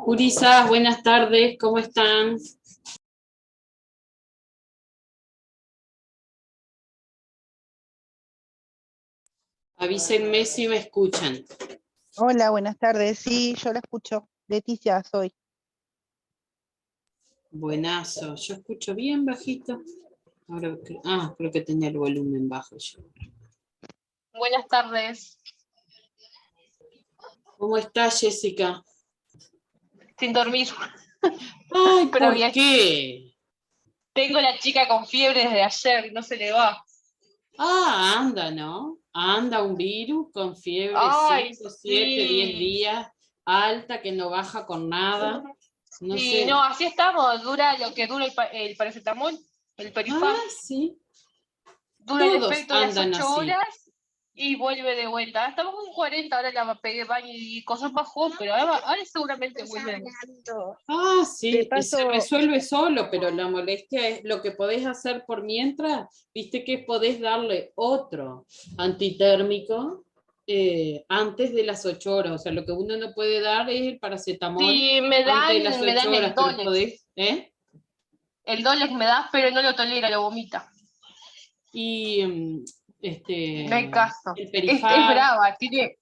Urisas, buenas tardes, ¿cómo están? Avísenme si me escuchan. Hola, buenas tardes. Sí, yo la escucho. Leticia soy. Buenazo, yo escucho bien bajito. Ahora, creo que tenía el volumen bajo yo. Buenas tardes. ¿Cómo está, Jessica? Sin dormir. Ay, Pero ¿por bien. qué? Tengo la chica con fiebre desde ayer y no se le va. Anda, ¿no? Anda un virus con fiebre Ay, 5, 7, 10 sí. días, alta, que no baja con nada. No Y sé. no, así estamos. Dura lo que dura el paracetamol, el Perifam. Sí, Dura el todos efecto de las andan 8 así. horas y vuelve de vuelta. Estamos con 40, ahora la pegué baño y cosas bajó, pero ahora seguramente vuelve. Sí, De se paso, resuelve solo, pero la molestia es lo que podés hacer por mientras, viste que podés darle otro antitérmico antes de las 8 horas, o sea, lo que uno no puede dar es el paracetamol Sí, me antes de las 8 dan horas, el pero Dolex. podés, ¿eh? El Dolex me da, pero no lo tolera, lo vomita. Y No hay caso. el Es Perifar brava.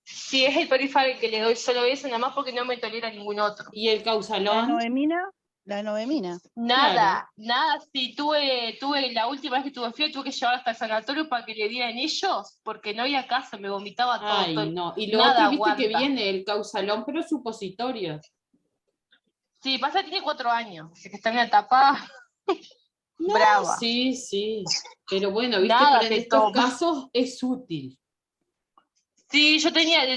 Si es el Perifar el que le doy solo eso, nada más porque no me tolera ningún otro. y el la Causalón, noemina, la noemina. claro. Nada. Sí, tuve la última vez que tuve fiebre, tuve que llevar hasta el sanatorio para que le dieran ellos, porque no había caso, me vomitaba todo. Ay, no. Y lo Nada otro, viste que aguanta. viene el Causalón, pero supositorio. Sí, pasa que tiene 4 años, así que está en una etapa No, brava. sí. Pero bueno, viste, Nada para en te estos toca. casos es útil. Sí,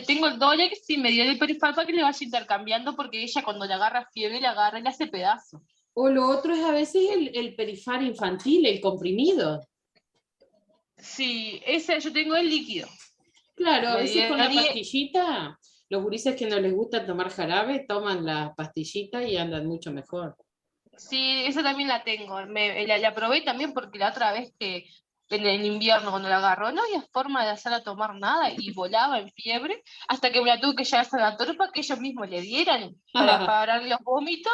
tengo el Dolex y me dio el Perifar para que le vaya intercambiando, porque ella cuando le agarra fiebre, le agarra y le hace pedazo. O lo otro es a veces el Perifar infantil, el comprimido. Sí, ese yo tengo el líquido. Claro, a Me veces con la dieron pastillita, los gurises que no les gusta tomar jarabe, toman la pastillita y andan mucho mejor. Sí, esa también la tengo. La probé también porque la otra vez que en el invierno cuando la agarró no había forma de hacerla tomar nada y volaba en fiebre hasta que me la tuve que llevar al sanatorio para que ellos mismos le dieran para parar los vómitos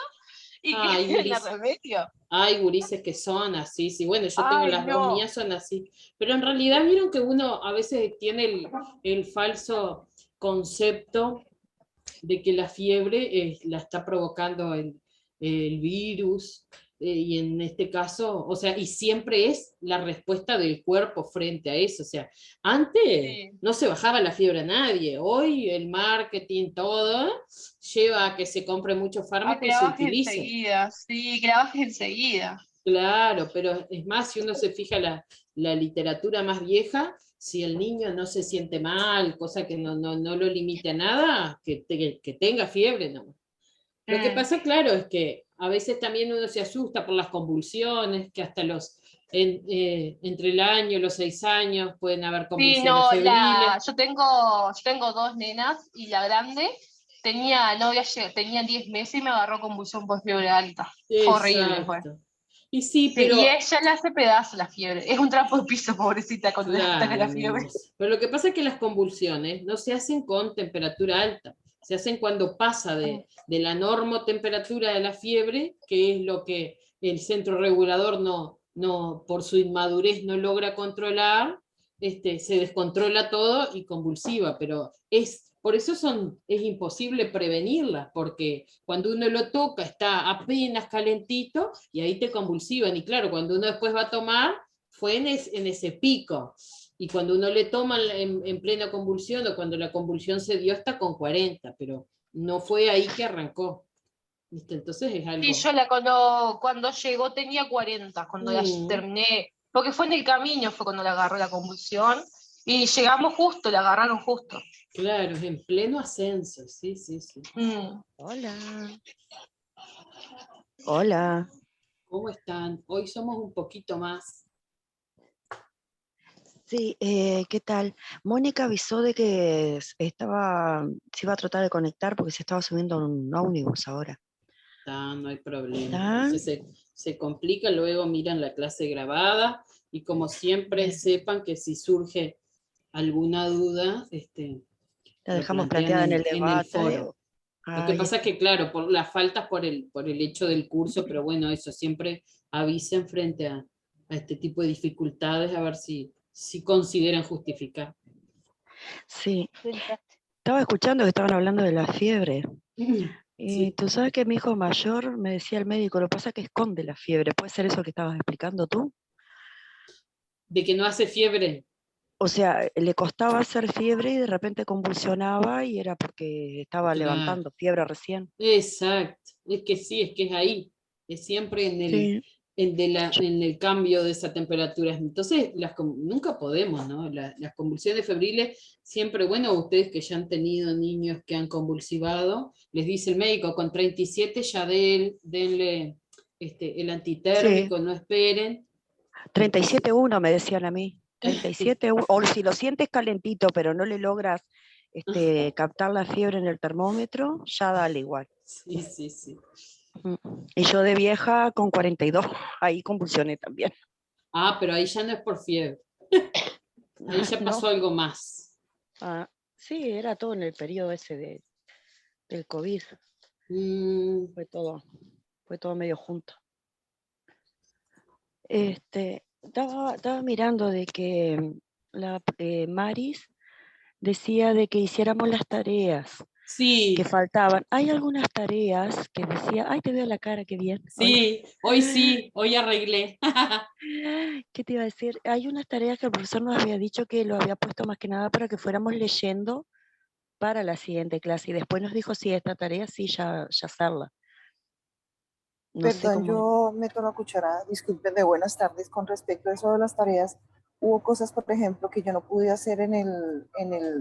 y que Ay, le dieran gurises. remedio. Hay gurises que son así, sí, bueno, yo tengo Ay, las dos no. mías, son así, pero en realidad vieron que uno a veces tiene el falso concepto de que la fiebre la está provocando el virus, y en este caso, o sea, y siempre es la respuesta del cuerpo frente a eso, o sea, antes Sí. no se bajaba la fiebre a nadie, hoy el marketing, todo, lleva a que se compre mucho A fármaco que y la se bajes utilice. enseguida. Sí, que la bajes enseguida. Claro, pero es más, si uno se fija la literatura más vieja, si el niño no se siente mal, cosa que no lo limite a nada, que tenga fiebre, no. Lo que Mm. pasa, claro, es que a veces también uno se asusta por las convulsiones, que hasta entre el año y los 6 años pueden haber Sí, convulsiones no, febriles. yo tengo 2 nenas y la grande tenía 10 meses y me agarró convulsión por fiebre alta. Fue horrible, fue. Exacto. Y sí, Sí, y pero ella le hace pedazo la fiebre. Es un trapo de piso, pobrecita, cuando le ataca claro, la mi fiebre. hermosa. Pero lo que pasa es que las convulsiones no se hacen con temperatura alta, se hacen cuando pasa de la normotemperatura de la fiebre, que es lo que el centro regulador por su inmadurez no logra controlar, se descontrola todo y convulsiva, pero por eso es imposible prevenirlas, porque cuando uno lo toca está apenas calentito y ahí te convulsivan, y claro, cuando uno después va a tomar fue en ese pico. Y cuando uno le toma en plena convulsión o cuando la convulsión se dio está con 40, pero no fue ahí que arrancó. ¿Viste? Entonces es Sí, algo. cuando llegó tenía 40, cuando la Mm, terminé, porque fue en el camino, fue cuando le agarró la convulsión, y llegamos justo, la agarraron justo. claro, es en pleno ascenso, sí. Mm. Hola. Hola. ¿Cómo están? Hoy somos un poquito más. Sí, ¿qué tal? Mónica avisó de que se iba a tratar de conectar porque se estaba subiendo un ómnibus ahora. No hay problema. ¿Está? Se complica, luego miran la clase grabada y como siempre Bien. sepan que si surge alguna duda, La lo dejamos plantean planteada en el en el debate. foro. Lo que pasa es que, claro, por las faltas por el hecho del curso, pero bueno, eso siempre avisen frente a este tipo de dificultades, a ver si consideran justificar. Sí, estaba escuchando que estaban hablando de la fiebre. Y Sí. tú sabes que mi hijo mayor me decía el médico, lo que pasa es que esconde la fiebre. ¿Puede ser eso que estabas explicando tú? De que no hace fiebre. O sea, le costaba hacer fiebre y de repente convulsionaba y era porque estaba Claro. levantando fiebre recién. Exacto. Es que sí, es que es ahí. Es siempre Sí, en el cambio de esa temperatura. Entonces, nunca podemos, ¿no? Las convulsiones febriles, siempre, bueno, ustedes que ya han tenido niños que han convulsivado, les dice el médico, con 37 ya denle el sí. antitérmico, no esperen. 37,1 me decían a mí. 37,1. O si lo sientes calentito, pero no le logras captar la fiebre en el termómetro, ya dale igual. Sí, sí, sí. Y yo de vieja con 42, ahí convulsioné también. Ah, pero ahí ya no es por fiebre. Ahí ya pasó ¿No? algo más. Sí, era todo en el periodo ese del COVID. Mm, Fue todo medio junto. Estaba mirando de que la Maris decía de que hiciéramos las tareas sí, que faltaban. Hay algunas tareas que decía, ay, te veo la cara, qué bien. Hola. sí, hoy arreglé. ¿Qué te iba a decir? Hay unas tareas que el profesor nos había dicho que lo había puesto más que nada para que fuéramos leyendo para la siguiente clase y después nos dijo, sí, esta tarea sí, ya hacerla. No sé Perdón, cómo. yo meto la cuchara, disculpen de buenas tardes. Con respecto a eso de las tareas, hubo cosas, por ejemplo, que yo no pude hacer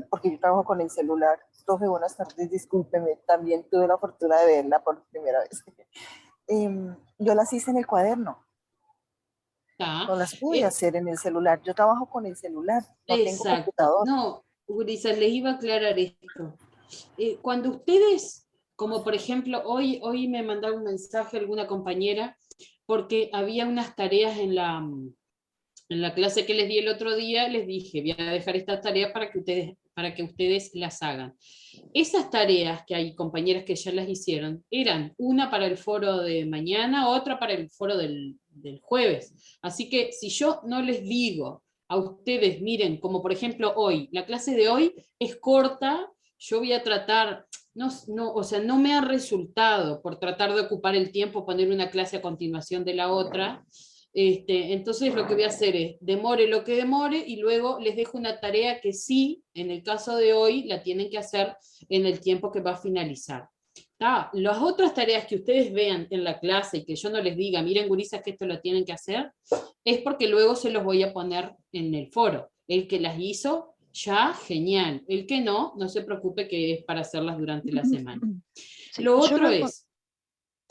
porque yo trabajo con el celular. Profe, buenas tardes, discúlpeme, también tuve la fortuna de verla por primera vez. Yo las hice en el cuaderno, Está. no las pude hacer en el celular. Yo trabajo con el celular, no tengo Exacto. computador. No, Gurises, les iba a aclarar esto. Cuando ustedes, como por ejemplo, hoy me mandaron un mensaje alguna compañera, porque había unas tareas en la clase que les di el otro día, les dije, voy a dejar estas tareas para que ustedes las hagan. Esas tareas que hay compañeras que ya las hicieron, eran una para el foro de mañana, otra para el foro del jueves. Así que si yo no les digo a ustedes, miren, como por ejemplo hoy, la clase de hoy es corta, yo voy a tratar, o sea, no me ha resultado por tratar de ocupar el tiempo, poner una clase a continuación de la otra. Entonces lo que voy a hacer es, demore lo que demore, y luego les dejo una tarea que sí, en el caso de hoy, la tienen que hacer en el tiempo que va a finalizar. Las otras tareas que ustedes vean en la clase y que yo no les diga, miren, gurisas, que esto lo tienen que hacer, es porque luego se los voy a poner en el foro. El que las hizo, ya, genial. El que no, no se preocupe, que es para hacerlas durante la semana. Sí, Lo otro es,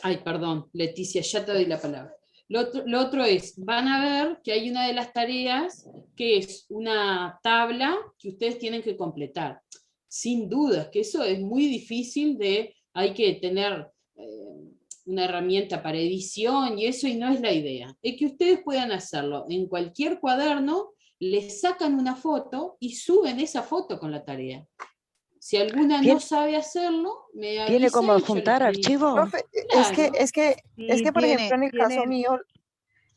ay, perdón, Leticia, ya te doy la palabra. Lo otro es, van a ver que hay una de las tareas que es una tabla que ustedes tienen que completar. Sin duda, que eso es muy difícil hay que tener una herramienta para edición y eso, y no es la idea. Es que ustedes puedan hacerlo en cualquier cuaderno, les sacan una foto y suben esa foto con la tarea. Si alguna no sabe hacerlo, me avisa. ¿Tiene como Y yo adjuntar les digo. archivo? Profe, Claro. por ejemplo, en el caso mío,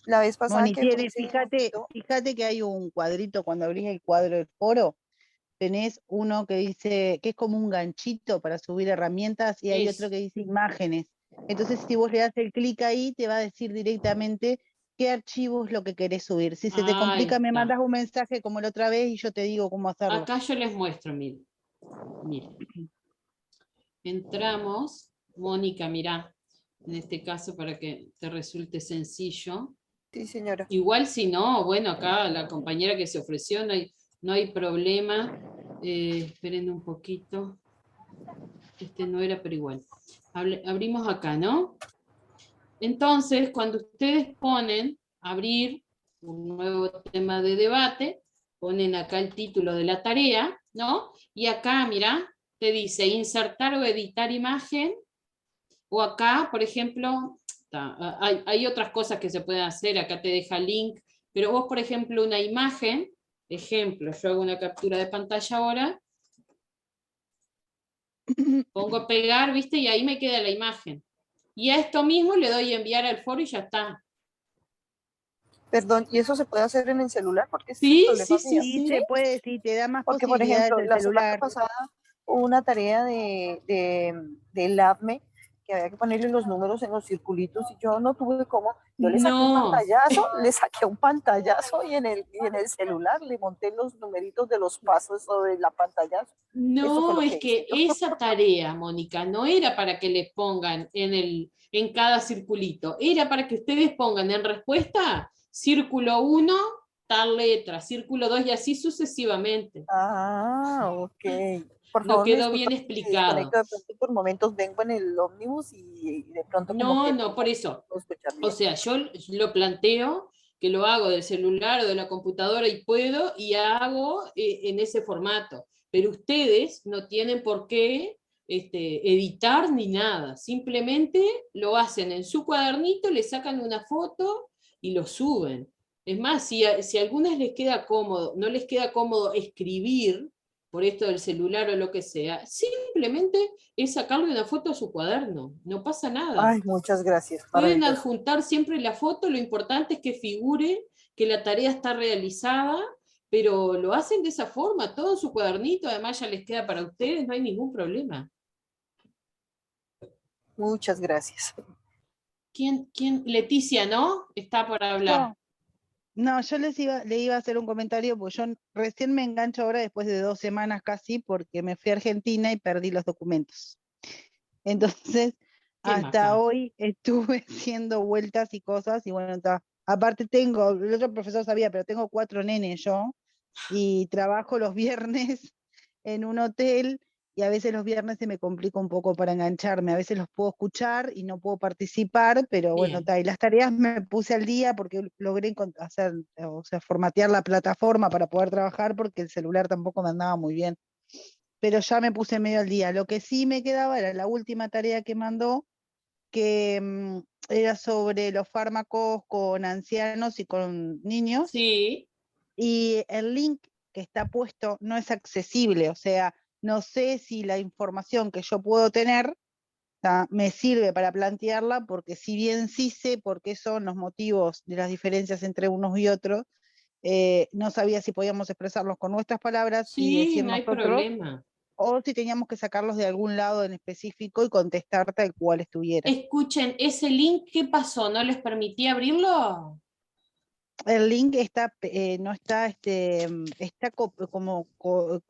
la vez pasada Moni, que lo hice fíjate que hay un cuadrito, cuando abrís el cuadro del foro, tenés uno que dice, que es como un ganchito para subir herramientas, y hay otro que dice imágenes. Entonces, si vos le das el clic ahí, te va a decir directamente qué archivo es lo que querés subir. Si se te complica, me mandas un mensaje como la otra vez y yo te digo cómo hacerlo. Acá yo les muestro, miren. Entramos, Mónica, mirá, en este caso para que te resulte sencillo. Sí, señora. Igual si no, bueno, acá la compañera que se ofreció, no hay problema. Esperen un poquito. Este no era, pero igual. Abrimos acá, ¿no? Entonces, cuando ustedes ponen abrir un nuevo tema de debate, ponen acá el título de la tarea, ¿no? Y acá, mira, te dice insertar o editar imagen, o acá, por ejemplo, hay otras cosas que se pueden hacer, acá te deja link, pero vos, por ejemplo, una imagen, ejemplo, yo hago una captura de pantalla ahora, Pongo pegar, ¿viste? Y ahí me queda la imagen. Y a esto mismo le doy enviar al foro y ya está. Perdón, ¿y eso se puede hacer en el celular? Porque ese es el Sí, problema sí, sí, mío. Sí, sí. se puede, sí, te da más Porque, por posibilidades ejemplo, el la semana celular. pasada hubo una tarea del ADME que había que ponerle los números en los circulitos y yo no tuve cómo. Yo No, le saqué un pantallazo y en el celular le monté los numeritos de los pasos sobre la pantallazo. Eso fue no, lo es que hice que yo. esa tarea, Mónica, no era para que les pongan en cada circulito, era para que ustedes pongan en respuesta círculo 1, tal letra, círculo 2 y así sucesivamente. Ah, ok. Por No favor, me quedó bien disculpa que me desconecto explicado. de pronto por momentos, vengo en el ómnibus y de pronto como No, que no, por no eso. puedo escuchar O bien. sea, yo lo planteo que lo hago del celular o de la computadora y puedo y hago en ese formato. Pero ustedes no tienen por qué editar ni nada. Simplemente lo hacen en su cuadernito, le sacan una foto y lo suben. Es más, si a algunas les queda cómodo, no les queda cómodo escribir por esto del celular o lo que sea, simplemente es sacarle una foto a su cuaderno. No pasa nada. Ay, muchas gracias. Pueden Maravilloso. adjuntar siempre la foto, lo importante es que figure que la tarea está realizada, pero lo hacen de esa forma, todo en su cuadernito, además ya les queda para ustedes, no hay ningún problema. Muchas gracias. ¿Quién? Leticia, ¿no? Está por hablar. Yo, no, yo le iba a hacer un comentario, porque yo recién me engancho ahora después de 2 semanas casi, porque me fui a Argentina y perdí los documentos. Entonces, Qué hasta macana. hoy estuve haciendo vueltas y cosas, y bueno, aparte el otro profesor sabía, pero tengo 4 nenes yo, y trabajo los viernes en un hotel, y a veces los viernes se me complica un poco para engancharme, a veces los puedo escuchar y no puedo participar, pero bueno, Bien. y las tareas me puse al día porque logré hacer, o sea, formatear la plataforma para poder trabajar, porque el celular tampoco me andaba muy bien, pero ya me puse medio al día. Lo que sí me quedaba era la última tarea que mandó, que era sobre los fármacos con ancianos y con niños, Sí, y el link que está puesto no es accesible, o sea, no sé si la información que yo puedo tener me sirve para plantearla, porque si bien sí sé por qué son los motivos de las diferencias entre unos y otros, no sabía si podíamos expresarlos con nuestras palabras y sí, decir no hay nosotros, problema. o si teníamos que sacarlos de algún lado en específico y contestar tal cual estuviera. Escuchen, ese link, ¿qué pasó? ¿No les permití abrirlo? El link está, no está, está como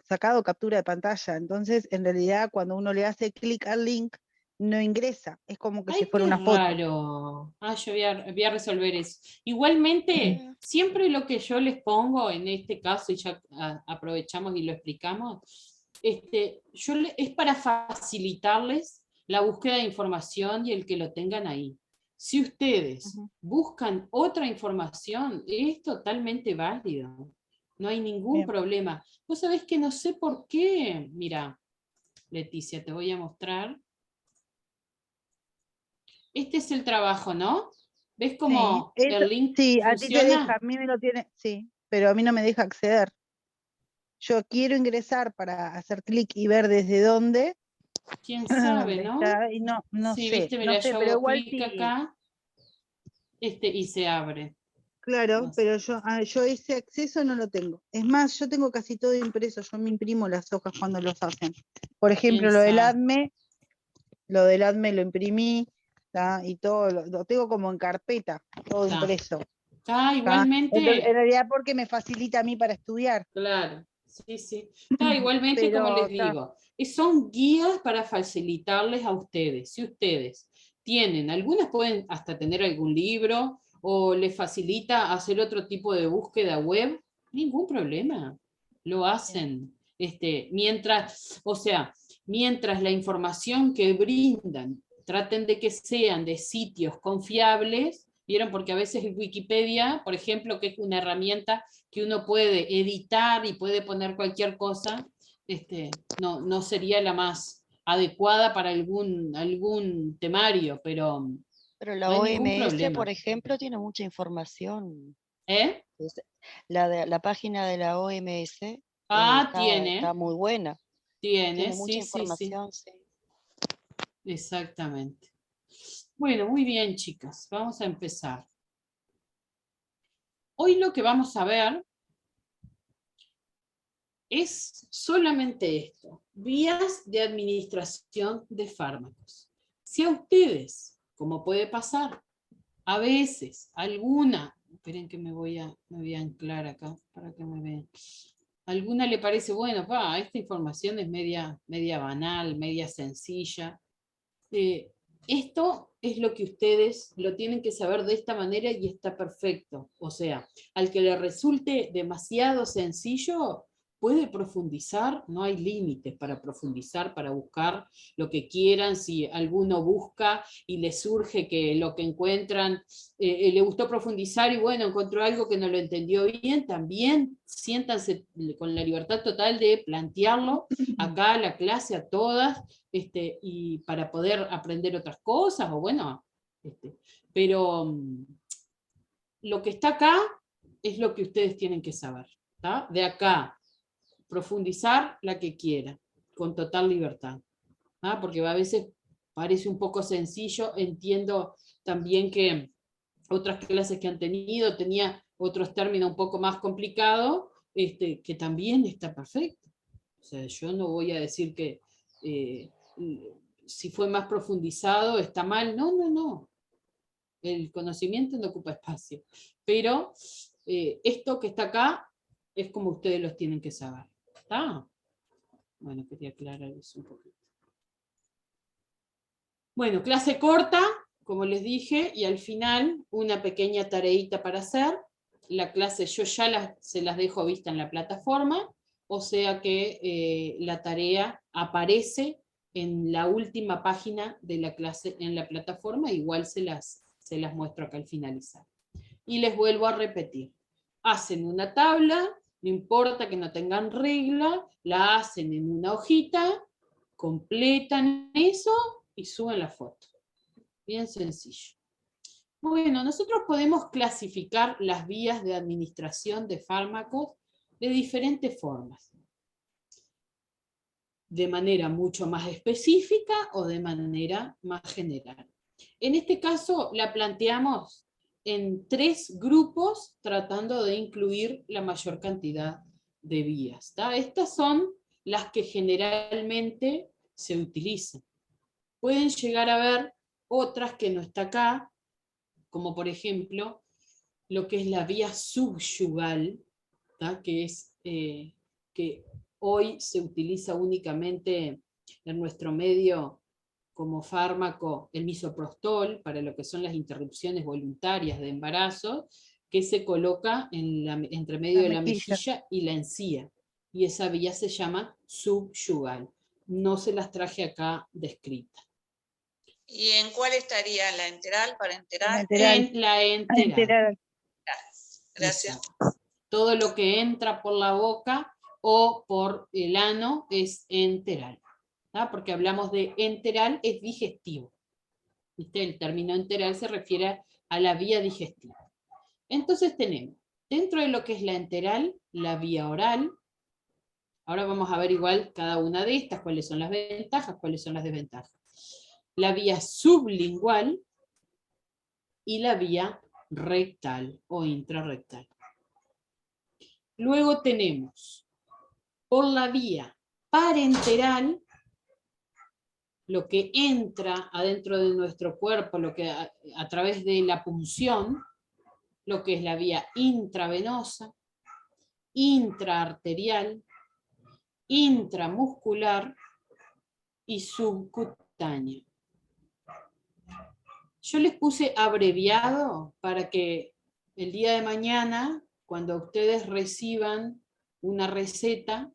sacado captura de pantalla. Entonces, en realidad, cuando uno le hace clic al link, no ingresa. Es como que si Ay, fuera qué una foto. raro. Ah, yo voy a resolver eso. Igualmente, Mm. siempre lo que yo les pongo en este caso, y ya aprovechamos y lo explicamos, es para facilitarles la búsqueda de información y el que lo tengan ahí. Si ustedes Ujú. buscan otra información, es totalmente válido. No hay ningún Bien. problema. Vos sabés que no sé por qué. Mira, Leticia, te voy a mostrar. Este es el trabajo, ¿no? ¿Ves Sí, cómo el link sí, a ti te deja, funciona? a mí me lo tiene, sí, pero a mí no me deja acceder. Yo quiero ingresar para hacer clic y ver desde dónde, ¿Quién sabe, dónde no? está, y no, Sí, viste, no mira, sé, yo pero hago igual clic sí. acá, y se abre. Claro, No sé. pero yo ese acceso no lo tengo. Es más, yo tengo casi todo impreso, yo me imprimo las hojas cuando los hacen. Por ejemplo, ¿Quién lo del sabe? ADME, lo imprimí, ¿tá? Y todo lo tengo como en carpeta, todo Está. impreso, Está ¿tá? Entonces, en igualmente, realidad porque me facilita a mí para estudiar, claro, sí, sí. Está igualmente, como pero les digo, son guías para facilitarles a ustedes. Si ustedes tienen, algunas pueden hasta tener algún libro o les facilita hacer otro tipo de búsqueda web, ningún problema. Lo hacen. O sea, mientras la información que brindan traten de que sean de sitios confiables, ¿vieron? Porque a veces Wikipedia, por ejemplo, que es una herramienta que uno puede editar y puede poner cualquier cosa, no sería la más adecuada para algún temario, pero Pero no la hay ningún OMS, por problema. ejemplo, tiene mucha información. ¿Eh? La página de la OMS Ah, está tiene. muy buena. Tiene sí, mucha sí, información, sí. exactamente. Bueno, muy bien, chicas, vamos a empezar. Hoy lo que vamos a ver es solamente esto, vías de administración de fármacos. Si a ustedes, como puede pasar, a veces, alguna, esperen que me voy a anclar acá para que me vean, alguna le parece, bueno, esta información es media banal, media sencilla. Esto es lo que ustedes lo tienen que saber de esta manera y está perfecto. O sea, al que le resulte demasiado sencillo, puede profundizar, no hay límites para profundizar, para buscar lo que quieran. Si alguno busca y le surge que lo que encuentran, le gustó profundizar y bueno, encontró algo que no lo entendió bien, también siéntanse con la libertad total de plantearlo acá a la clase, a todas, y para poder aprender otras cosas, o bueno, pero lo que está acá es lo que ustedes tienen que saber, ¿tá? De acá, profundizar la que quiera, con total libertad, ¿tá? Porque a veces parece un poco sencillo, entiendo también que otras clases que han tenido tenía otros términos un poco más complicados, que también está perfecto. O sea, yo no voy a decir que si fue más profundizado está mal, no. El conocimiento no ocupa espacio. Pero esto que está acá es como ustedes los tienen que saber. ¿Está? Bueno, quería aclarar eso un poquito. Bueno, clase corta, como les dije, y al final una pequeña tareita para hacer. La clase yo ya se las dejo vista en la plataforma, o sea que la tarea aparece en la última página de la clase en la plataforma, igual se las muestro acá al finalizar. Y les vuelvo a repetir, hacen una tabla, no importa que no tengan regla, la hacen en una hojita, completan eso y suben la foto. Bien sencillo. Bueno, nosotros podemos clasificar las vías de administración de fármacos de diferentes formas. De manera mucho más específica o de manera más general. En este caso la planteamos en 3 grupos tratando de incluir la mayor cantidad de vías. ¿tá? Estas son las que generalmente se utilizan. Pueden llegar a ver otras que no está acá, como por ejemplo lo que es la vía subyugal, ¿tá? Que es que hoy se utiliza únicamente en nuestro medio como fármaco el misoprostol para lo que son las interrupciones voluntarias de embarazo, que se coloca entre medio de la mejilla y la encía. Y esa vía se llama subyugal. No se las traje acá descritas. ¿Y en cuál estaría? ¿La enteral, parenteral? En la enteral. Gracias. Exacto. Todo lo que entra por la boca o por el ano es enteral. ¿tá? Porque hablamos de enteral, es digestivo. ¿Viste? El término enteral se refiere a la vía digestiva. Entonces tenemos, dentro de lo que es la enteral, la vía oral. Ahora vamos a ver igual cada una de estas, cuáles son las ventajas, cuáles son las desventajas. La vía sublingual y la vía rectal o intrarrectal. Luego tenemos por la vía parenteral, lo que entra adentro de nuestro cuerpo, lo que a través de la punción, lo que es la vía intravenosa, intraarterial, intramuscular y subcutánea. Yo les puse abreviado para que el día de mañana, cuando ustedes reciban una receta,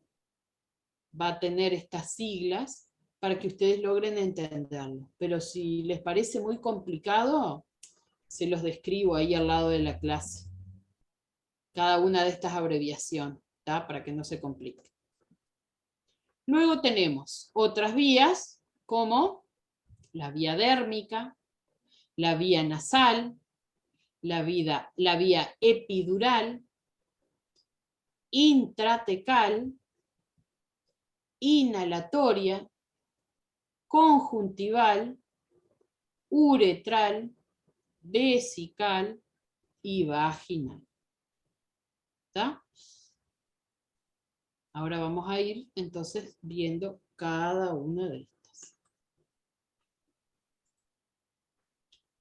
va a tener estas siglas para que ustedes logren entenderlo. Pero si les parece muy complicado, se los describo ahí al lado de la clase. Cada una de estas abreviaciones, ¿tá? Para que no se complique. Luego tenemos otras vías, como la vía dérmica, la vía nasal, la vía epidural, intratecal, inhalatoria, conjuntival, uretral, vesical y vaginal. ¿Está? Ahora vamos a ir entonces viendo cada una de estas.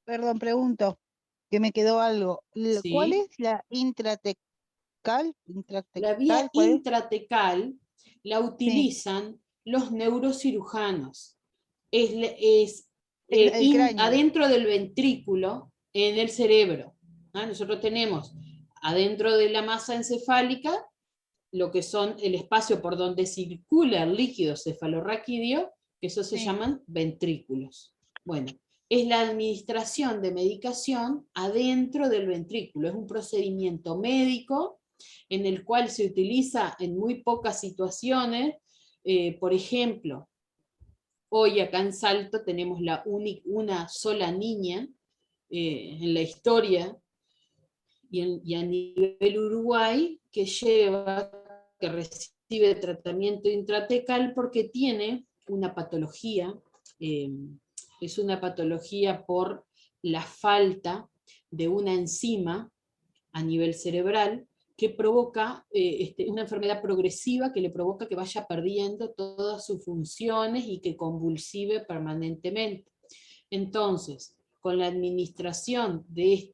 Perdón, pregunto, que me quedó algo. ¿Cuál Sí. es la intratecal? La vía ¿Cuál es? intratecal la Sí, utilizan los neurocirujanos. Es el cráneo. adentro del ventrículo, en el cerebro. ¿Ah? Nosotros tenemos adentro de la masa encefálica lo que son el espacio por donde circula el líquido cefalorraquídeo, que eso se Sí. llaman ventrículos. Bueno, es la administración de medicación adentro del ventrículo. Es un procedimiento médico en el cual se utiliza en muy pocas situaciones. Por ejemplo, hoy acá en Salto tenemos una sola niña en la historia y a nivel Uruguay que recibe tratamiento intratecal porque tiene una patología, es una patología por la falta de una enzima a nivel cerebral que provoca una enfermedad progresiva que le provoca que vaya perdiendo todas sus funciones y que convulsive permanentemente. Entonces, con la administración de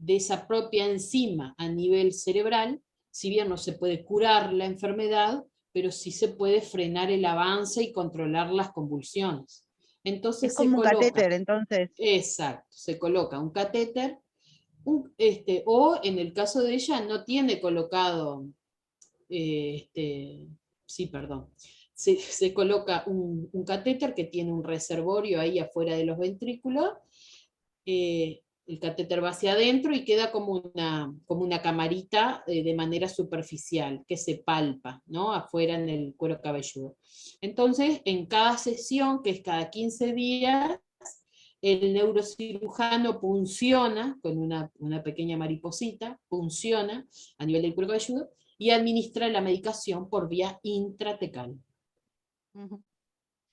esa propia enzima a nivel cerebral, si bien no se puede curar la enfermedad, pero sí se puede frenar el avance y controlar las convulsiones. Entonces Es como un catéter, entonces. Exacto, se coloca un catéter, o en el caso de ella no tiene colocado, sí, perdón, se coloca un catéter que tiene un reservorio ahí afuera de los ventrículos, el catéter va hacia adentro y queda como una camarita de manera superficial, que se palpa, ¿no? Afuera en el cuero cabelludo. Entonces, en cada sesión, que es cada 15 días, el neurocirujano punciona con una pequeña mariposita, punciona a nivel del cuero cabelludo y administra la medicación por vía intratecal.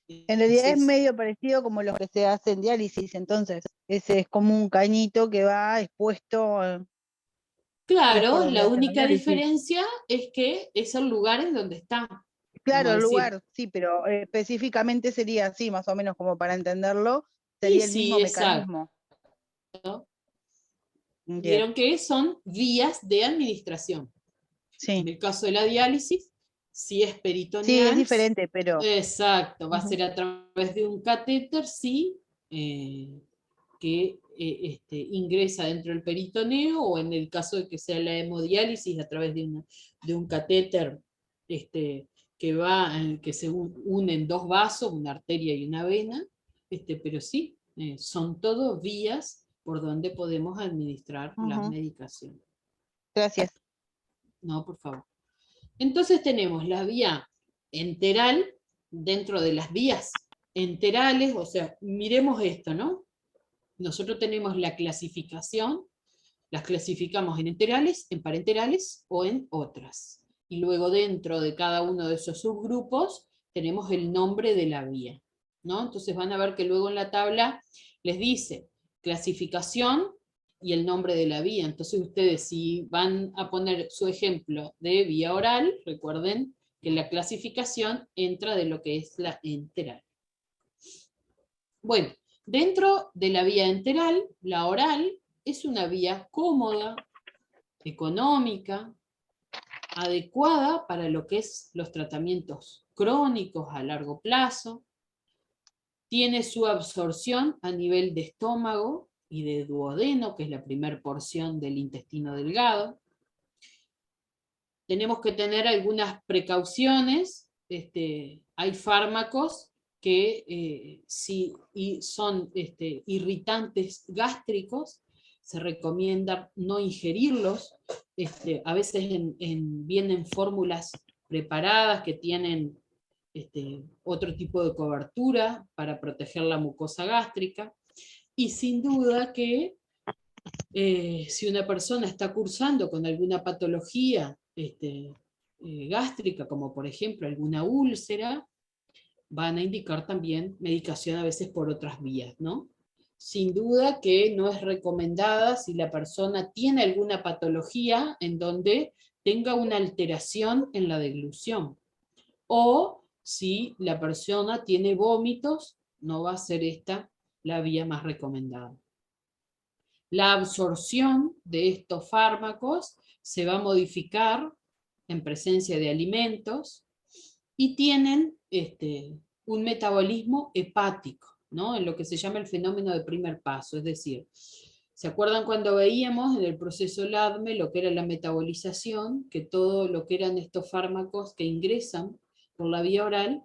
En realidad es medio parecido como los que se hacen diálisis, entonces. Ese es como un cañito que va expuesto. Claro, la única diferencia es que es el lugar en donde está. Claro, el lugar, sí, pero específicamente sería así, más o menos como para entenderlo, sería el mismo mecanismo. Vieron que son vías de administración. Sí. En el caso de la diálisis, si es peritoneal. Sí, es diferente, pero. Exacto, va a ser a través de un catéter, sí, que ingresa dentro del peritoneo, o en el caso de que sea la hemodiálisis, a través de un catéter que se une en dos vasos, una arteria y una vena, pero sí, son todo vías por donde podemos administrar la medicación. Gracias. No, por favor. Entonces tenemos la vía enteral, dentro de las vías enterales, o sea, miremos esto, ¿no? Nosotros tenemos la clasificación, las clasificamos en enterales, en parenterales o en otras. Y luego dentro de cada uno de esos subgrupos tenemos el nombre de la vía, ¿no? Entonces van a ver que luego en la tabla les dice clasificación y el nombre de la vía. Entonces ustedes, si van a poner su ejemplo de vía oral, recuerden que la clasificación entra de lo que es la enteral. Bueno, dentro de la vía enteral, la oral es una vía cómoda, económica, adecuada para lo que es los tratamientos crónicos a largo plazo. Tiene su absorción a nivel de estómago y de duodeno, que es la primera porción del intestino delgado. Tenemos que tener algunas precauciones. Hay fármacos que si son irritantes gástricos, se recomienda no ingerirlos. A veces vienen fórmulas preparadas que tienen otro tipo de cobertura para proteger la mucosa gástrica. Y sin duda que si una persona está cursando con alguna patología gástrica, como por ejemplo alguna úlcera, van a indicar también medicación a veces por otras vías, ¿no? Sin duda que no es recomendada si la persona tiene alguna patología en donde tenga una alteración en la deglución, o si la persona tiene vómitos, no va a ser esta la vía más recomendada. La absorción de estos fármacos se va a modificar en presencia de alimentos y tienen un metabolismo hepático, ¿no? En lo que se llama el fenómeno de primer paso, es decir, ¿se acuerdan cuando veíamos en el proceso LADME lo que era la metabolización? Que todo lo que eran estos fármacos que ingresan por la vía oral,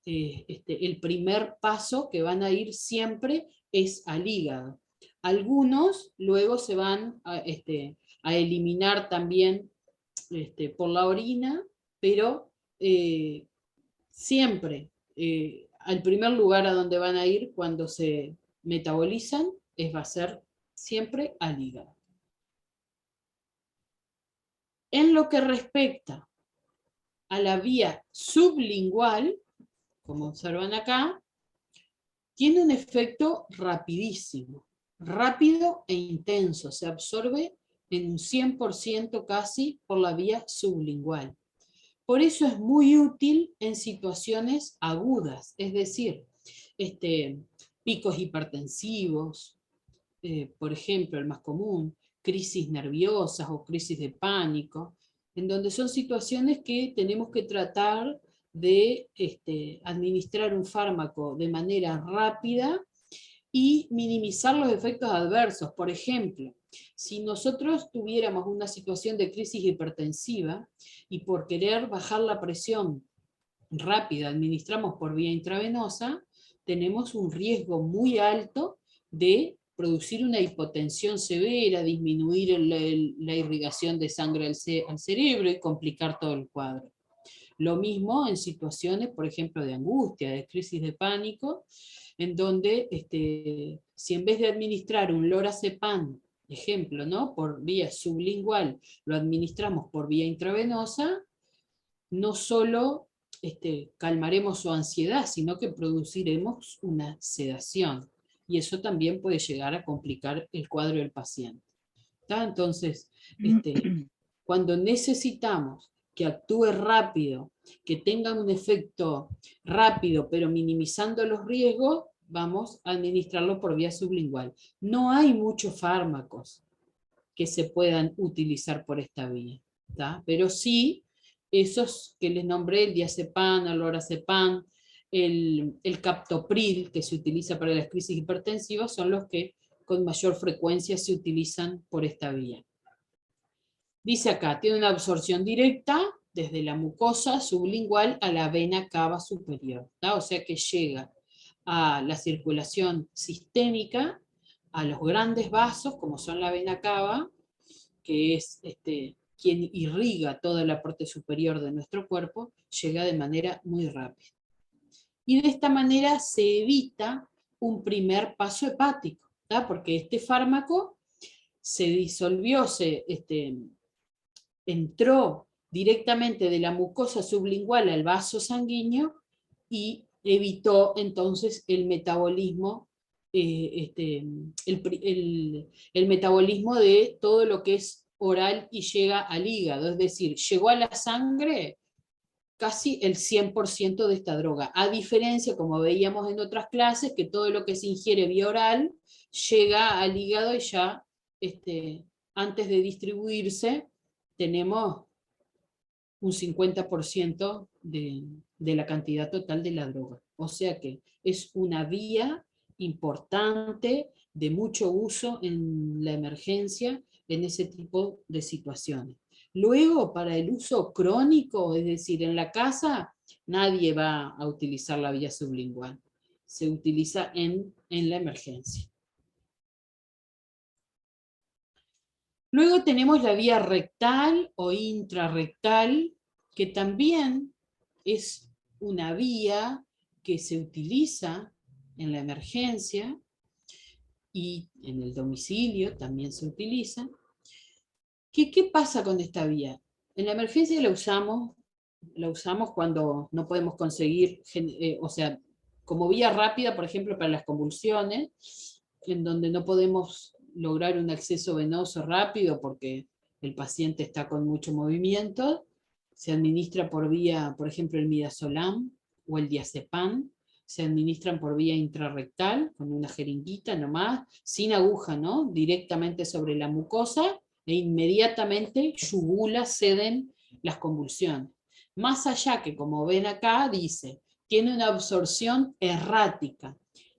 el primer paso que van a ir siempre es al hígado. Algunos luego se van a eliminar también por la orina, pero siempre al primer lugar a donde van a ir cuando se metabolizan va a ser siempre al hígado. En lo que respecta a la vía sublingual, como observan acá, tiene un efecto rapidísimo, rápido e intenso, se absorbe en un 100% casi por la vía sublingual. Por eso es muy útil en situaciones agudas, es decir, picos hipertensivos, por ejemplo, el más común, crisis nerviosas o crisis de pánico, en donde son situaciones que tenemos que tratar de administrar un fármaco de manera rápida y minimizar los efectos adversos. Por ejemplo, si nosotros tuviéramos una situación de crisis hipertensiva y por querer bajar la presión rápida administramos por vía intravenosa, tenemos un riesgo muy alto de producir una hipotensión severa, disminuir la irrigación de sangre al cerebro y complicar todo el cuadro. Lo mismo en situaciones, por ejemplo, de angustia, de crisis de pánico, en donde si en vez de administrar un lorazepam, ejemplo, ¿no? por vía sublingual, lo administramos por vía intravenosa, no solo calmaremos su ansiedad, sino que produciremos una sedación. Y eso también puede llegar a complicar el cuadro del paciente. ¿Está? Entonces, cuando necesitamos que actúe rápido, que tenga un efecto rápido, pero minimizando los riesgos, vamos a administrarlo por vía sublingual. No hay muchos fármacos que se puedan utilizar por esta vía, ¿está? Pero sí, esos que les nombré, el diazepam, el lorazepam, el captopril, que se utiliza para las crisis hipertensivas, son los que con mayor frecuencia se utilizan por esta vía. Dice acá, tiene una absorción directa desde la mucosa sublingual a la vena cava superior, ¿tá? O sea que llega a la circulación sistémica, a los grandes vasos, como son la vena cava, que es quien irriga toda la parte superior de nuestro cuerpo, llega de manera muy rápida. Y de esta manera se evita un primer paso hepático, ¿tá? Porque este fármaco se disolvió, entró directamente de la mucosa sublingual al vaso sanguíneo y evitó entonces el metabolismo, el metabolismo de todo lo que es oral y llega al hígado, es decir, llegó a la sangre casi el 100% de esta droga, a diferencia, como veíamos en otras clases, que todo lo que se ingiere vía oral llega al hígado y ya antes de distribuirse tenemos un 50% de la cantidad total de la droga. O sea que es una vía importante de mucho uso en la emergencia en ese tipo de situaciones. Luego, para el uso crónico, es decir, en la casa, nadie va a utilizar la vía sublingual. Se utiliza en la emergencia. Luego tenemos la vía rectal o intrarrectal, que también es una vía que se utiliza en la emergencia y en el domicilio también se utiliza. ¿Qué pasa con esta vía? En la emergencia la usamos cuando no podemos conseguir, o sea, como vía rápida, por ejemplo, para las convulsiones, en donde no podemos lograr un acceso venoso rápido porque el paciente está con mucho movimiento, se administra por vía, por ejemplo, el midazolam o el diazepam, se administran por vía intrarrectal, con una jeringuita nomás, sin aguja, ¿no? Directamente sobre la mucosa, e inmediatamente yugula, ceden las convulsiones. Más allá que, como ven acá, dice, tiene una absorción errática.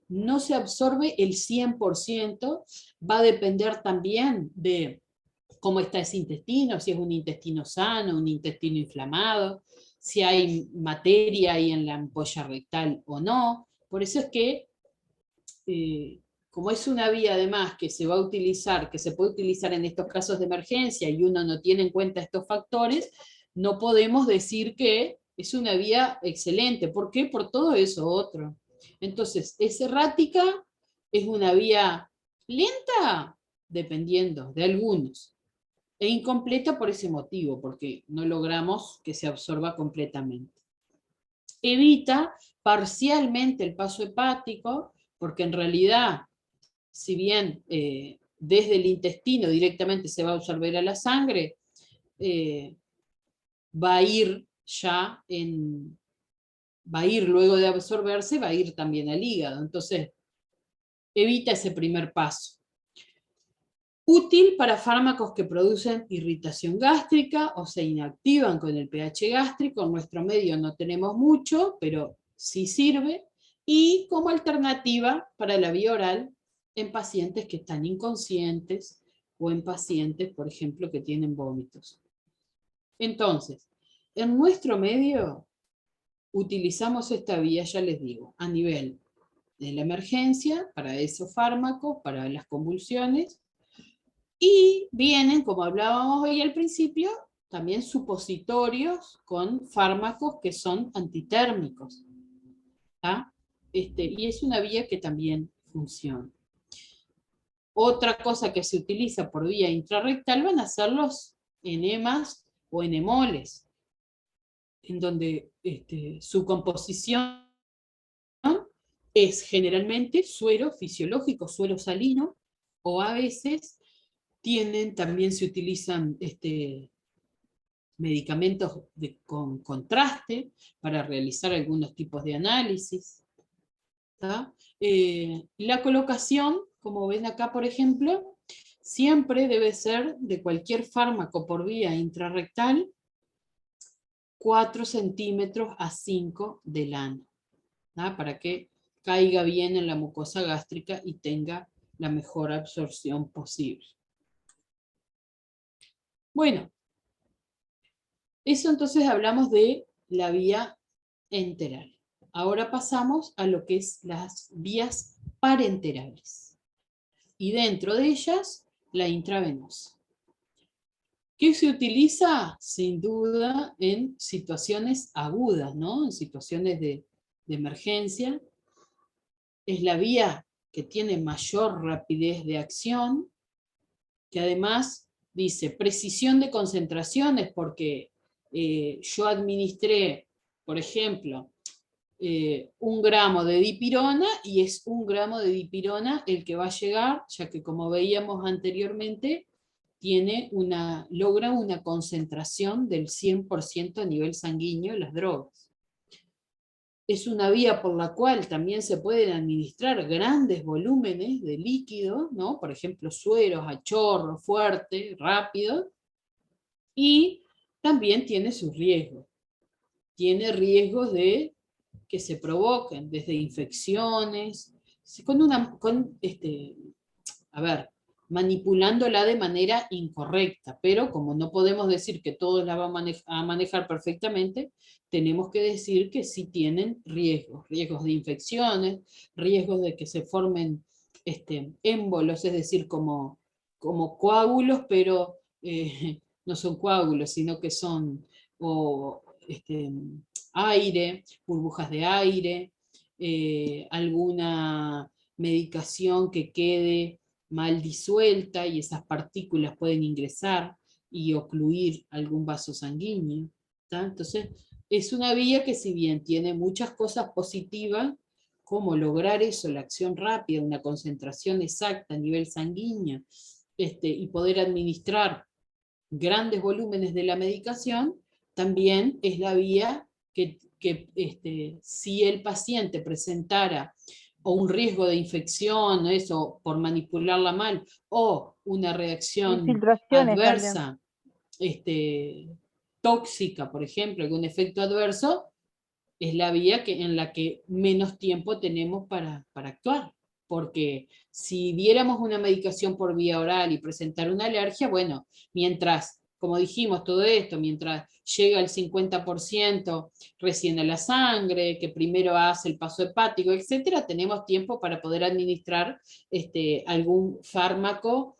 No se absorbe el 100%, va a depender también de cómo está ese intestino, si es un intestino sano, un intestino inflamado, si hay materia ahí en la ampolla rectal o no. Por eso es que, como es una vía además que se va a utilizar, que se puede utilizar en estos casos de emergencia y uno no tiene en cuenta estos factores, no podemos decir que es una vía excelente. ¿Por qué? Por todo eso otro. Entonces, ¿es errática? ¿Es una vía lenta? Dependiendo de algunos. E incompleta por ese motivo, porque no logramos que se absorba completamente. Evita parcialmente el paso hepático, porque en realidad, si bien desde el intestino directamente se va a absorber a la sangre, va a ir luego de absorberse, va a ir también al hígado. Entonces, evita ese primer paso. Útil para fármacos que producen irritación gástrica o se inactivan con el pH gástrico. En nuestro medio no tenemos mucho, pero sí sirve. Y como alternativa para la vía oral en pacientes que están inconscientes o en pacientes, por ejemplo, que tienen vómitos. Entonces, en nuestro medio utilizamos esta vía, ya les digo, a nivel de la emergencia, para esos fármacos, para las convulsiones. Y vienen, como hablábamos hoy al principio, también supositorios con fármacos que son antitérmicos. Y es una vía que también funciona. Otra cosa que se utiliza por vía intrarrectal van a ser los enemas o enemoles, en donde su composición es generalmente suero fisiológico, suero salino, o a veces también se utilizan medicamentos con contraste para realizar algunos tipos de análisis. La colocación, como ven acá por ejemplo, siempre debe ser de cualquier fármaco por vía intrarrectal 4 centímetros a 5 del ano, para que caiga bien en la mucosa gástrica y tenga la mejor absorción posible. Bueno, eso entonces hablamos de la vía enteral. Ahora pasamos a lo que es las vías parenterales. Y dentro de ellas, la intravenosa. ¿Qué se utiliza? Sin duda en situaciones agudas, ¿no? En situaciones de emergencia. Es la vía que tiene mayor rapidez de acción, que además dice precisión de concentraciones, porque yo administré, por ejemplo, 1 gramo de dipirona, y es 1 gramo de dipirona el que va a llegar, ya que como veíamos anteriormente, logra una concentración del 100% a nivel sanguíneo de las drogas. Es una vía por la cual también se pueden administrar grandes volúmenes de líquido, ¿no? Por ejemplo, sueros a chorro, fuerte, rápido, y también tiene sus riesgos. Tiene riesgos de que se provoquen desde infecciones, manipulándola de manera incorrecta, pero como no podemos decir que todos la van a manejar perfectamente, tenemos que decir que sí tienen riesgos de infecciones, riesgos de que se formen émbolos, es decir, como coágulos, pero no son coágulos, sino que son aire, burbujas de aire, alguna medicación que quede mal disuelta y esas partículas pueden ingresar. y ocluir algún vaso sanguíneo. ¿Tá? Entonces, es una vía que si bien tiene muchas cosas positivas, como lograr eso, la acción rápida, una concentración exacta a nivel sanguíneo, y poder administrar grandes volúmenes de la medicación, también es la vía que si el paciente presentara o un riesgo de infección, eso por manipularla mal, o una reacción Infiltraciones también. adversa, tóxica, por ejemplo, algún efecto adverso, es la vía en la que menos tiempo tenemos para actuar. Porque si diéramos una medicación por vía oral y presentar una alergia, bueno, mientras, como dijimos, todo esto, mientras llega el 50% recién a la sangre, que primero hace el paso hepático, etcétera, tenemos tiempo para poder administrar algún fármaco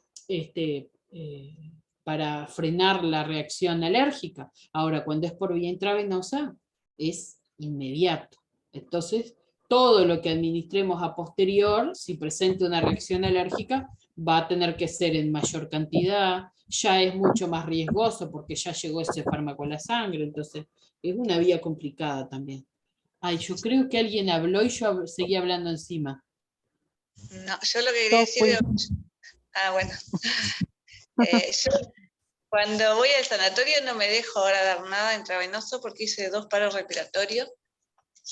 para frenar la reacción alérgica. Ahora, cuando es por vía intravenosa, es inmediato. Entonces, todo lo que administremos a posterior, si presenta una reacción alérgica, va a tener que ser en mayor cantidad, ya es mucho más riesgoso porque ya llegó ese fármaco a la sangre, entonces es una vía complicada también. Ay, yo creo que alguien habló y yo seguí hablando encima. No, yo lo que quería decir... bueno. Yo cuando voy al sanatorio no me dejo ahora dar nada intravenoso porque hice 2 paros respiratorios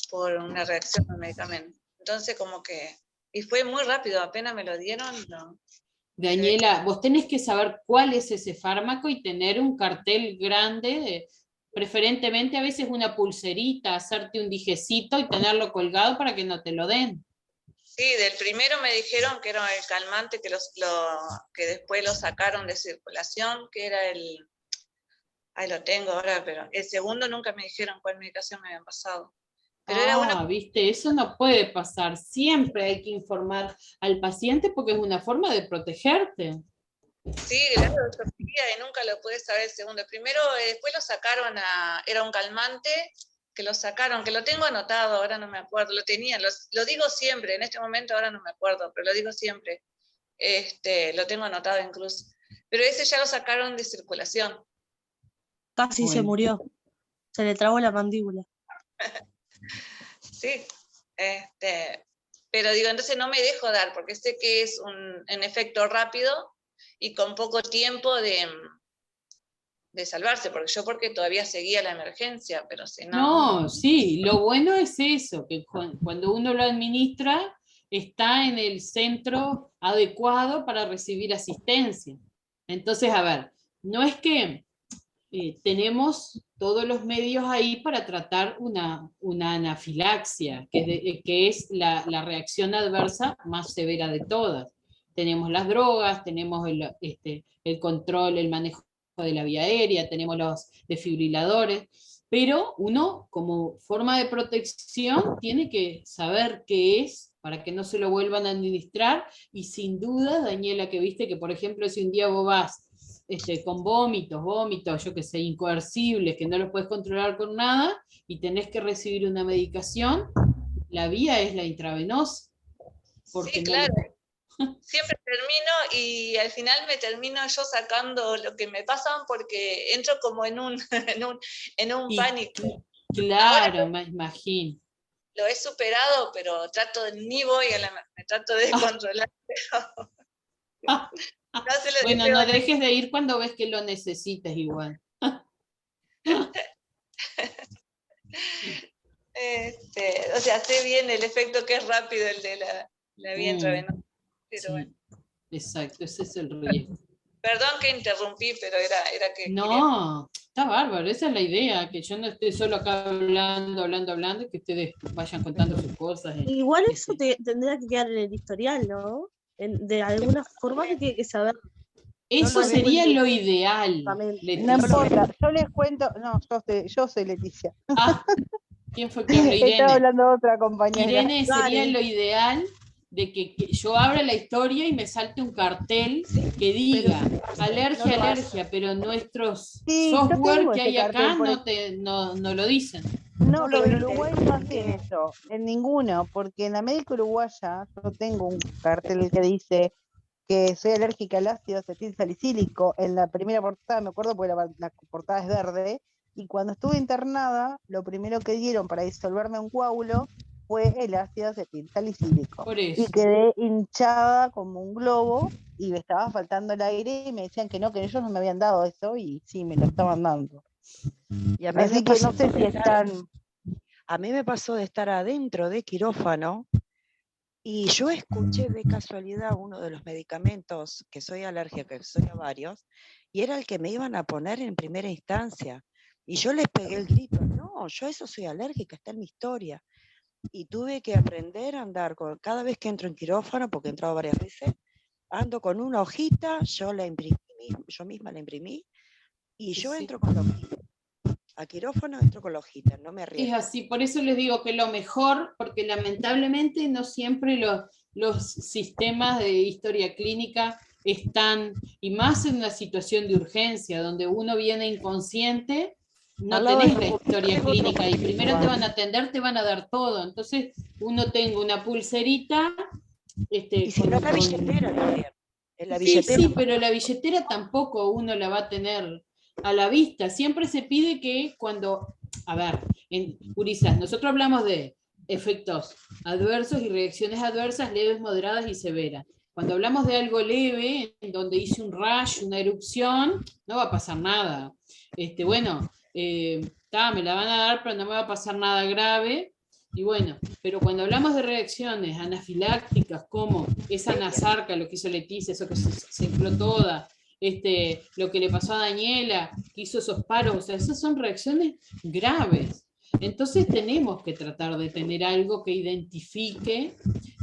por una reacción al medicamento. Entonces como que... Y fue muy rápido, apenas me lo dieron. No. Daniela, vos tenés que saber cuál es ese fármaco y tener un cartel grande, preferentemente a veces una pulserita, hacerte un dijecito y tenerlo colgado para que no te lo den. Sí, del primero me dijeron que era el calmante, que después lo sacaron de circulación, que era el... Ahí lo tengo ahora, pero el segundo nunca me dijeron cuál medicación me habían pasado. Pero era viste, eso no puede pasar. Siempre hay que informar al paciente porque es una forma de protegerte. Sí, claro, yo quería y nunca lo pude saber el segundo. El primero, después lo sacaron era un calmante, que lo sacaron, que lo tengo anotado, ahora no me acuerdo, lo tenía, lo digo siempre, en este momento ahora no me acuerdo, pero lo digo siempre. Lo tengo anotado incluso. Pero ese ya lo sacaron de circulación. Casi se murió. Se le trabó la mandíbula. Sí. Pero digo, entonces no me dejo dar, porque sé que es un efecto rápido y con poco tiempo de salvarse, porque todavía seguía la emergencia, pero si no... No, sí, lo bueno es eso, que cuando uno lo administra, está en el centro adecuado para recibir asistencia. Entonces, a ver, no es que tenemos todos los medios ahí para tratar una anafilaxia, que es la reacción adversa más severa de todas. Tenemos las drogas, tenemos el control, el manejo de la vía aérea, tenemos los desfibriladores, pero uno como forma de protección tiene que saber qué es para que no se lo vuelvan a administrar, y sin duda, Daniela, que viste que por ejemplo si un día vos vas con vómitos, yo que sé, incoercibles, que no los puedes controlar con nada, y tenés que recibir una medicación, la vía es la intravenosa. Porque sí, claro. Siempre termino y al final me termino yo sacando lo que me pasan porque entro como en un pánico. Claro, ahora, me imagino. Lo he superado, pero ni voy me trato de controlar. Bueno, no dejes de ir cuando ves que lo necesites igual. O sea, sé bien el efecto que es rápido el de la vía intravenosa. Pero sí, bueno. Exacto, ese es el riesgo. Perdón que interrumpí, pero era que... No, está bárbaro, esa es la idea, que yo no esté solo acá hablando, y que ustedes vayan contando sus cosas. Igual eso tendría que quedar en el historial, ¿no? De alguna forma que tiene que saber. Eso sería lo ideal. No importa, yo les cuento, no, yo soy Leticia. ¿Quién fue que habló? Irene. Estaba hablando otra compañera. Irene, sería lo ideal de que yo abra la historia y me salte un cartel que diga alergia, pero nuestros software que hay acá no lo dicen. No, pero en Uruguay no hacen eso, en ninguno, porque en la médica uruguaya yo tengo un cartel que dice que soy alérgica al ácido acetilsalicílico. En la primera portada, me acuerdo, porque la portada es verde, y cuando estuve internada, lo primero que dieron para disolverme un coágulo fue el ácido acetilsalicílico. Por Y eso. quedé hinchada como un globo, y me estaba faltando el aire, y me decían que ellos no me habían dado eso, y sí, me lo estaban dando. Y a mí Así me que pasó no sé si de estar- están... A mí me pasó de estar adentro de quirófano y yo escuché de casualidad uno de los medicamentos que soy alérgica, que soy a varios, y era el que me iban a poner en primera instancia. Y yo les pegué el grito, no, yo a eso soy alérgica, está en mi historia. Y tuve que aprender a andar cada vez que entro en quirófano, porque he entrado varias veces, ando con una hojita, yo misma la imprimí, y yo Sí. entro con la hojita. A quirófano entro con la hojita, no me Es arriesgo. así, por eso les digo que lo mejor, porque lamentablemente no siempre los sistemas de historia clínica están, y más en una situación de urgencia, donde uno viene inconsciente, no Al lado tenés de- la historia tengo otro clínica, y primero te particular. van a atender, te van a dar todo. Entonces, uno tenga una pulserita, Y si no, la con- billetera también. En la Sí, billetera. sí, pero la billetera tampoco uno la va a tener a la vista. Siempre se pide que cuando, a ver, en Urizas, nosotros hablamos de efectos adversos y reacciones adversas leves, moderadas y severas. Cuando hablamos de algo leve, en donde hice un rash, una erupción, no va a pasar nada. Bueno, me la van a dar, pero no me va a pasar nada grave. Y bueno, pero cuando hablamos de reacciones anafilácticas, como esa nasarca, lo que hizo Leticia, eso que se infló toda, lo que le pasó a Daniela, que hizo esos paros, o sea, esas son reacciones graves. Entonces tenemos que tratar de tener algo que identifique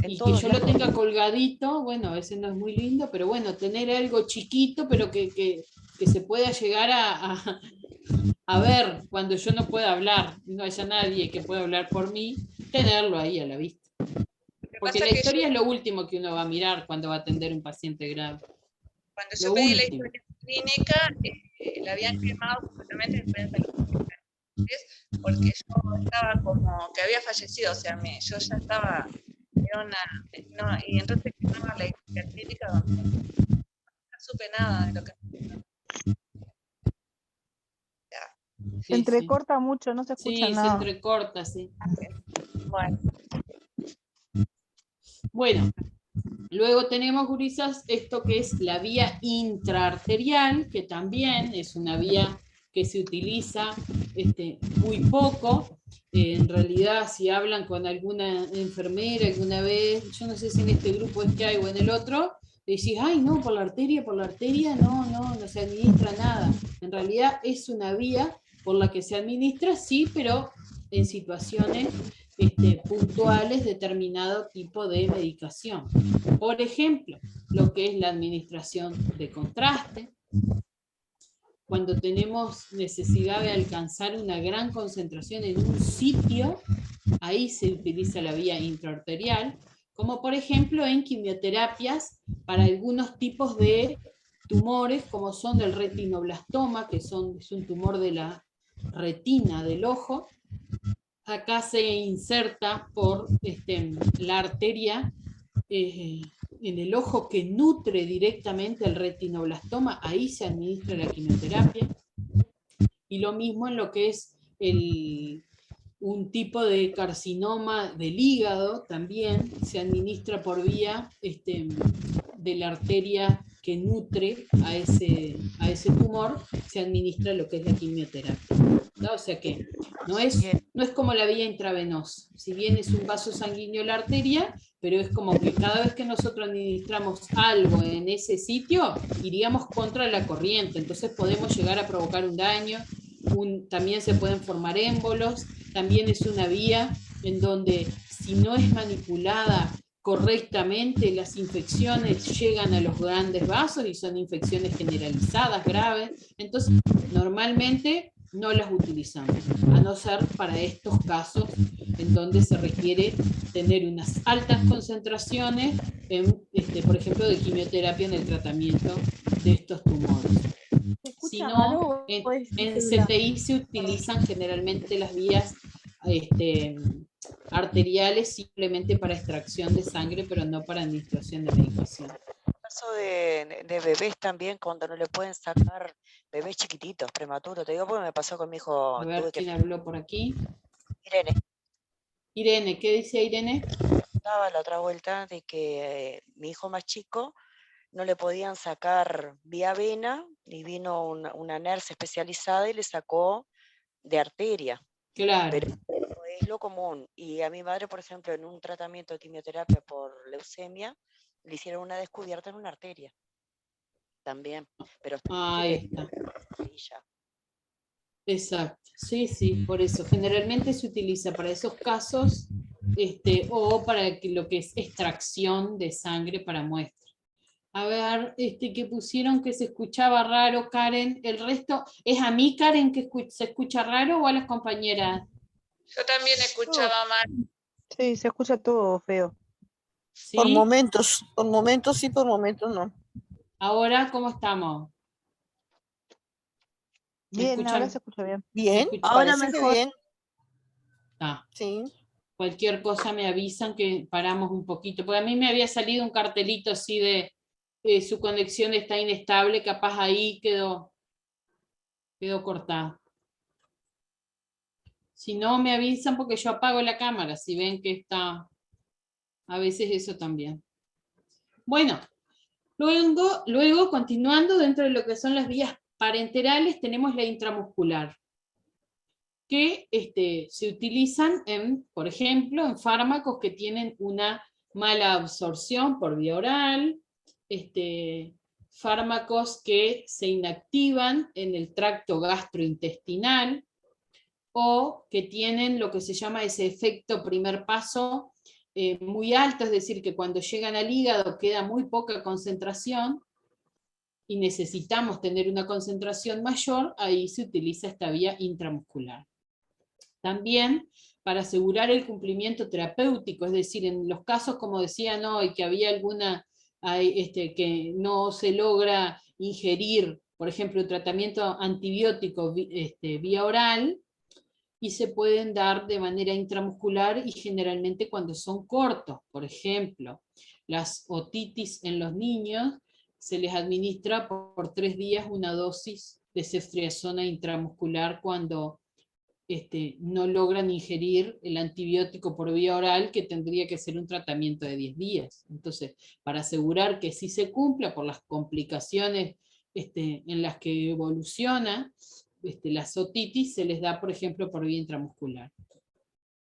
y que yo lo tenga colgadito. Bueno, a veces no es muy lindo, pero bueno, tener algo chiquito, pero que se pueda llegar a ver cuando yo no pueda hablar, no haya nadie que pueda hablar por mí, tenerlo ahí a la vista. Porque la historia es lo último que uno va a mirar cuando va a atender un paciente grave. Cuando yo pedí la historia clínica, la habían quemado completamente en prensa logística, porque yo estaba como que había fallecido, o sea, yo ya estaba, y entonces quemaba la historia clínica donde no supe nada de lo que... Se entrecorta mucho, no se escucha nada. Sí, se entrecorta, sí. Bueno. Bueno, luego tenemos, gurisas, esto que es la vía intraarterial, que también es una vía que se utiliza muy poco. En realidad, si hablan con alguna enfermera alguna vez, yo no sé si en este grupo es que hay o en el otro, decís, ay, no, por la arteria, no se administra nada. En realidad es una vía por la que se administra, sí, pero en situaciones puntuales, determinado tipo de medicación. Por ejemplo, lo que es la administración de contraste, cuando tenemos necesidad de alcanzar una gran concentración en un sitio, ahí se utiliza la vía intraarterial, como por ejemplo en quimioterapias para algunos tipos de tumores, como son el retinoblastoma, que es un tumor de la retina del ojo. Acá se inserta por la arteria en el ojo que nutre directamente el retinoblastoma, ahí se administra la quimioterapia. Y lo mismo en lo que es un tipo de carcinoma del hígado, también se administra por vía de la arteria que nutre a ese tumor, se administra lo que es la quimioterapia, ¿no? O sea que no es como la vía intravenosa, si bien es un vaso sanguíneo la arteria, pero es como que cada vez que nosotros administramos algo en ese sitio, iríamos contra la corriente, entonces podemos llegar a provocar un daño. También se pueden formar émbolos, también es una vía en donde si no es manipulada correctamente, las infecciones llegan a los grandes vasos y son infecciones generalizadas, graves. Entonces, normalmente no las utilizamos, a no ser para estos casos en donde se requiere tener unas altas concentraciones, por ejemplo, de quimioterapia en el tratamiento de estos tumores. Si no, en CTI se utilizan generalmente las vías arteriales simplemente para extracción de sangre, pero no para administración de medicación. caso de bebés también, cuando no le pueden sacar bebés chiquititos, prematuros. Te digo porque me pasó con mi hijo. A ver quién habló por aquí. Irene. Irene, ¿qué dice Irene? Estaba la otra vuelta de que mi hijo más chico no le podían sacar vía vena y vino una nurse especializada y le sacó de arteria. Claro. Pero es lo común. Y a mi madre, por ejemplo, en un tratamiento de quimioterapia por leucemia, le hicieron una descubierta en una arteria. También. Pero ahí está. Exacto. Sí, sí, por eso. Generalmente se utiliza para esos casos o para lo que es extracción de sangre para muestra. A ver, que pusieron que se escuchaba raro, Karen. El resto, ¿es a mí, Karen, que se escucha raro o a las compañeras? Yo también escuchaba mal. Sí, se escucha todo feo. ¿Sí? Por momentos sí, por momentos no. Ahora, ¿cómo estamos? Bien, ahora se escucha bien. Bien, ahora parece mejor. que bien. Ah. Sí. Cualquier cosa me avisan que paramos un poquito, porque a mí me había salido un cartelito así de su conexión está inestable, capaz ahí quedó cortada. Si no, me avisan porque yo apago la cámara, si ven que está, a veces eso también. Bueno, luego continuando dentro de lo que son las vías parenterales, tenemos la intramuscular, que se utilizan, por ejemplo, en fármacos que tienen una mala absorción por vía oral, fármacos que se inactivan en el tracto gastrointestinal, o que tienen lo que se llama ese efecto primer paso muy alto, es decir, que cuando llegan al hígado queda muy poca concentración, y necesitamos tener una concentración mayor, ahí se utiliza esta vía intramuscular. También para asegurar el cumplimiento terapéutico, es decir, en los casos, como decían hoy, que había alguna que no se logra ingerir, por ejemplo, el tratamiento antibiótico vía oral, y se pueden dar de manera intramuscular y generalmente cuando son cortos. Por ejemplo, las otitis en los niños se les administra por 3 días una dosis de ceftriaxona intramuscular cuando no logran ingerir el antibiótico por vía oral, que tendría que ser un tratamiento de 10 días. Entonces, para asegurar que sí se cumpla por las complicaciones en las que evoluciona la otitis, se les da, por ejemplo, por vía intramuscular.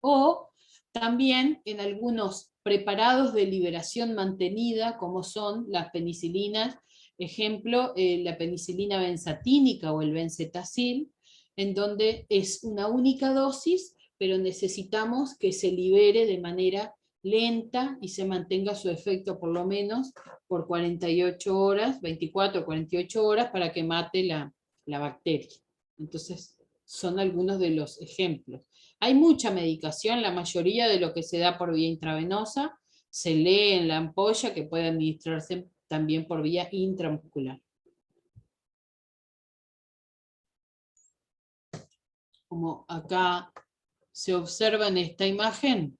O también en algunos preparados de liberación mantenida, como son las penicilinas, ejemplo, la penicilina benzatínica o el benzetacil, en donde es una única dosis, pero necesitamos que se libere de manera lenta y se mantenga su efecto por lo menos por 48 horas, 24 o 48 horas, para que mate la bacteria. Entonces, son algunos de los ejemplos. Hay mucha medicación, la mayoría de lo que se da por vía intravenosa se lee en la ampolla, que puede administrarse también por vía intramuscular. Como acá se observa en esta imagen,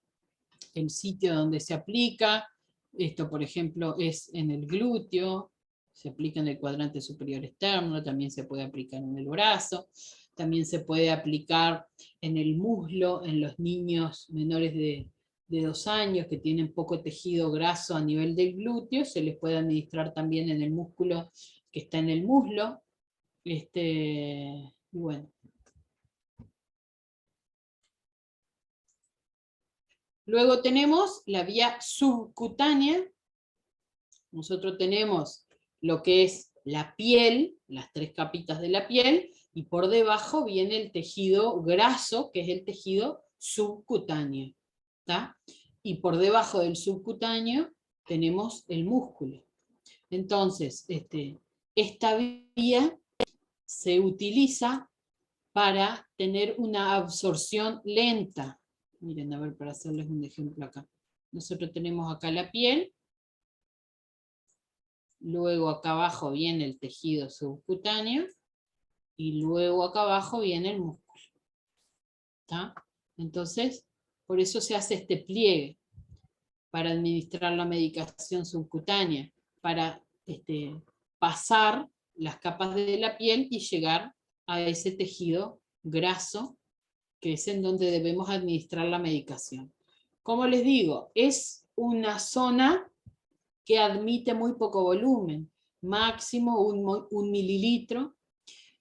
el sitio donde se aplica, esto por ejemplo es en el glúteo, se aplica en el cuadrante superior externo, también se puede aplicar en el brazo, también se puede aplicar en el muslo, en los niños menores de 2 años que tienen poco tejido graso a nivel del glúteo, se les puede administrar también en el músculo que está en el muslo. Y bueno. Luego tenemos la vía subcutánea. Nosotros tenemos lo que es la piel, las 3 capitas de la piel, y por debajo viene el tejido graso, que es el tejido subcutáneo. ¿Tá? Y por debajo del subcutáneo tenemos el músculo. Entonces, esta vía se utiliza para tener una absorción lenta. Miren, a ver, para hacerles un ejemplo acá. Nosotros tenemos acá la piel, luego acá abajo viene el tejido subcutáneo, y luego acá abajo viene el músculo. ¿Tá? Entonces, por eso se hace este pliegue, para administrar la medicación subcutánea, para pasar las capas de la piel y llegar a ese tejido graso, que es en donde debemos administrar la medicación. Como les digo, es una zona que admite muy poco volumen, máximo un mililitro.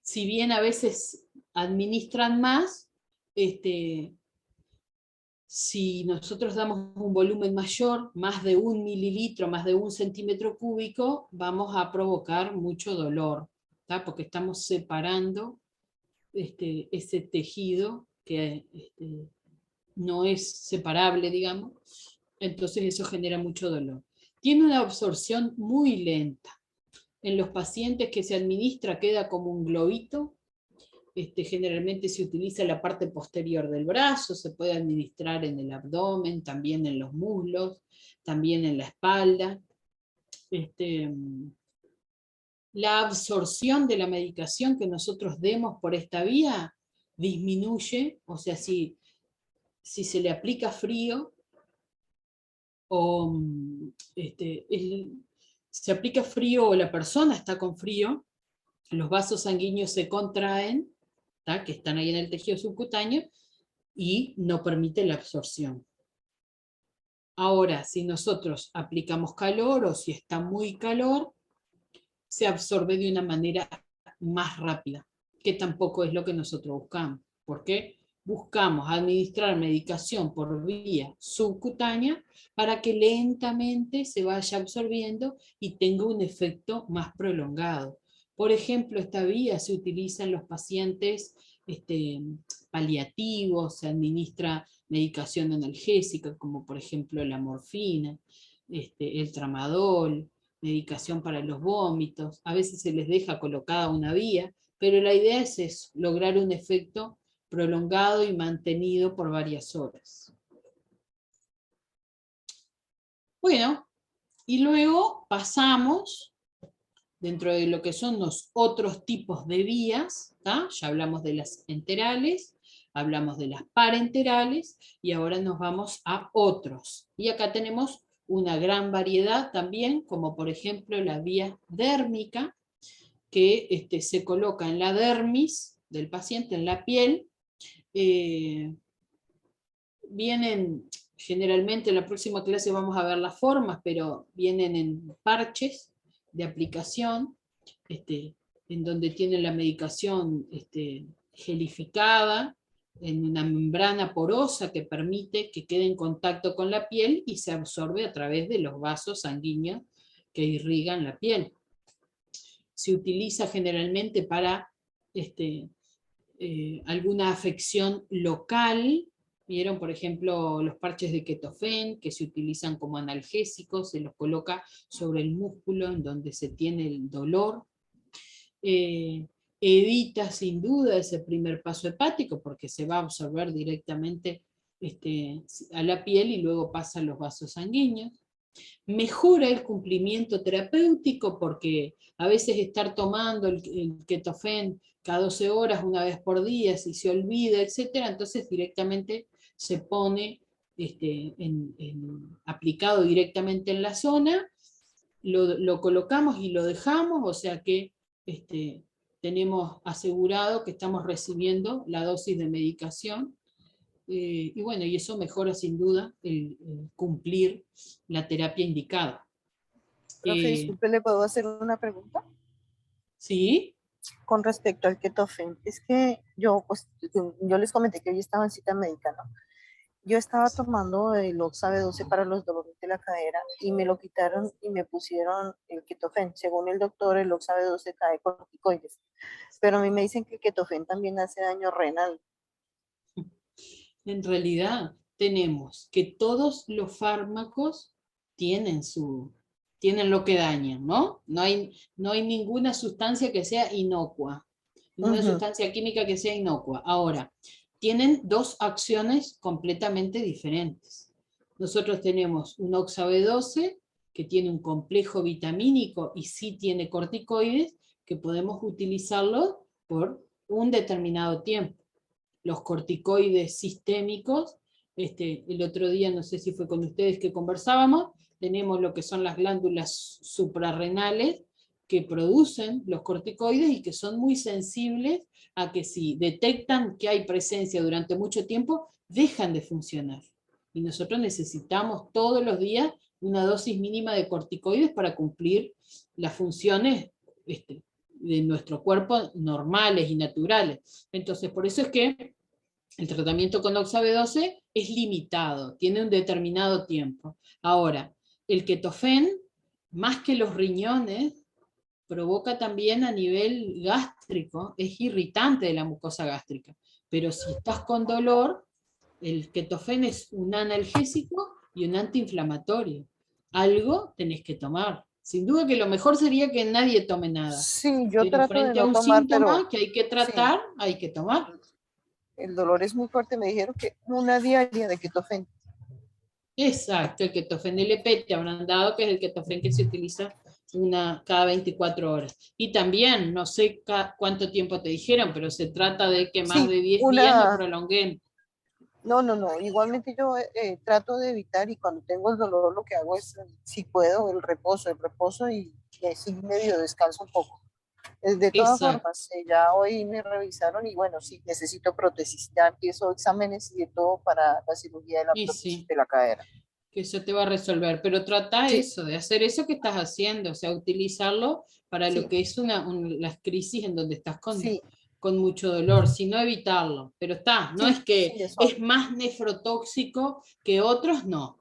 Si bien a veces administran más, si nosotros damos un volumen mayor, más de 1 mililitro, más de 1 centímetro cúbico, vamos a provocar mucho dolor, ¿tá? Porque estamos separando ese tejido que no es separable, digamos, entonces eso genera mucho dolor. Tiene una absorción muy lenta. En los pacientes que se administra queda como un globito. Generalmente se utiliza la parte posterior del brazo, se puede administrar en el abdomen, también en los muslos, también en la espalda. La absorción de la medicación que nosotros demos por esta vía disminuye, o sea, si se le aplica frío, o se aplica frío o la persona está con frío, los vasos sanguíneos se contraen, ¿tá? Que están ahí en el tejido subcutáneo, y no permite la absorción. Ahora, si nosotros aplicamos calor, o si está muy calor, se absorbe de una manera más rápida, que tampoco es lo que nosotros buscamos. ¿Por qué? Buscamos administrar medicación por vía subcutánea para que lentamente se vaya absorbiendo y tenga un efecto más prolongado. Por ejemplo, esta vía se utiliza en los pacientes paliativos, se administra medicación analgésica, como por ejemplo la morfina, el tramadol, medicación para los vómitos. A veces se les deja colocada una vía, pero la idea es eso, lograr un efecto prolongado y mantenido por varias horas. Bueno, y luego pasamos, dentro de lo que son los otros tipos de vías, ¿tá? Ya hablamos de las enterales, hablamos de las parenterales, y ahora nos vamos a otros. Y acá tenemos una gran variedad también, como por ejemplo la vía dérmica, que se coloca en la dermis del paciente, en la piel. Vienen, generalmente en la próxima clase vamos a ver las formas, pero vienen en parches de aplicación, en donde tienen la medicación gelificada, en una membrana porosa que permite que quede en contacto con la piel y se absorbe a través de los vasos sanguíneos que irrigan la piel. Se utiliza generalmente para alguna afección local. Vieron, por ejemplo, los parches de Ketofen, que se utilizan como analgésicos, se los coloca sobre el músculo en donde se tiene el dolor. Evita sin duda ese primer paso hepático, porque se va a absorber directamente a la piel y luego pasa a los vasos sanguíneos. Mejora el cumplimiento terapéutico, porque a veces estar tomando el Ketofen cada 12 horas, una vez por día, si se olvida, etc., entonces directamente se pone aplicado directamente en la zona, lo colocamos y lo dejamos, o sea que tenemos asegurado que estamos recibiendo la dosis de medicación. Y bueno, y eso mejora sin duda el cumplir la terapia indicada. Profe, disculpe, ¿le puedo hacer una pregunta? ¿Sí? Con respecto al Ketofen, es que yo les comenté que hoy estaba en cita médica, ¿no? Yo estaba tomando el Oxa B12 para los dolores de la cadera y me lo quitaron y me pusieron el Ketofen. Según el doctor, el Oxa B12 cae corticoides, pero a mí me dicen que el Ketofen también hace daño renal. En realidad tenemos que todos los fármacos tienen lo que dañan, ¿no? No hay ninguna sustancia que sea inocua, ninguna sustancia química que sea inocua. Ahora, tienen dos acciones completamente diferentes. Nosotros tenemos un Oxa B12 que tiene un complejo vitamínico y sí tiene corticoides, que podemos utilizarlo por un determinado tiempo. Los corticoides sistémicos el otro día, no sé si fue con ustedes que conversábamos, tenemos lo que son las glándulas suprarrenales que producen los corticoides y que son muy sensibles a que si detectan que hay presencia durante mucho tiempo, dejan de funcionar. Y nosotros necesitamos todos los días una dosis mínima de corticoides para cumplir las funciones de nuestro cuerpo normales y naturales. Entonces, por eso es que el tratamiento con oxabe-12 es limitado, tiene un determinado tiempo. Ahora, el ketofén, más que los riñones, provoca también a nivel gástrico, es irritante de la mucosa gástrica. Pero si estás con dolor, el ketofén es un analgésico y un antiinflamatorio. Algo tenés que tomar. Sin duda que lo mejor sería que nadie tome nada. Sí, yo Pero trato de frente a no un tomar, pero síntoma que hay que tratar, hay que tomar. el dolor es muy fuerte. Me dijeron que una diaria de ketofén. Exacto, el ketofén LP te habrán dado, que es el ketofén que se utiliza cada 24 horas. Y también, no sé cuánto tiempo te dijeron, pero se trata de que más Sí, de 10 días no prolonguen. No. Igualmente yo trato de evitar, y cuando tengo el dolor lo que hago es, si puedo, el reposo y así medio descanso un poco. De todas Exacto. formas, ya hoy me revisaron y bueno, sí, necesito prótesis. Ya empiezo exámenes y de todo para la cirugía de la Y prótesis sí, de la cadera. que eso te va a resolver, pero trata Sí, eso, de hacer eso que estás haciendo, o sea, utilizarlo para lo sí, que es las crisis en donde estás sí, con mucho dolor, sino evitarlo. Pero no sí, es que sí, eso. es más nefrotóxico que otros, no.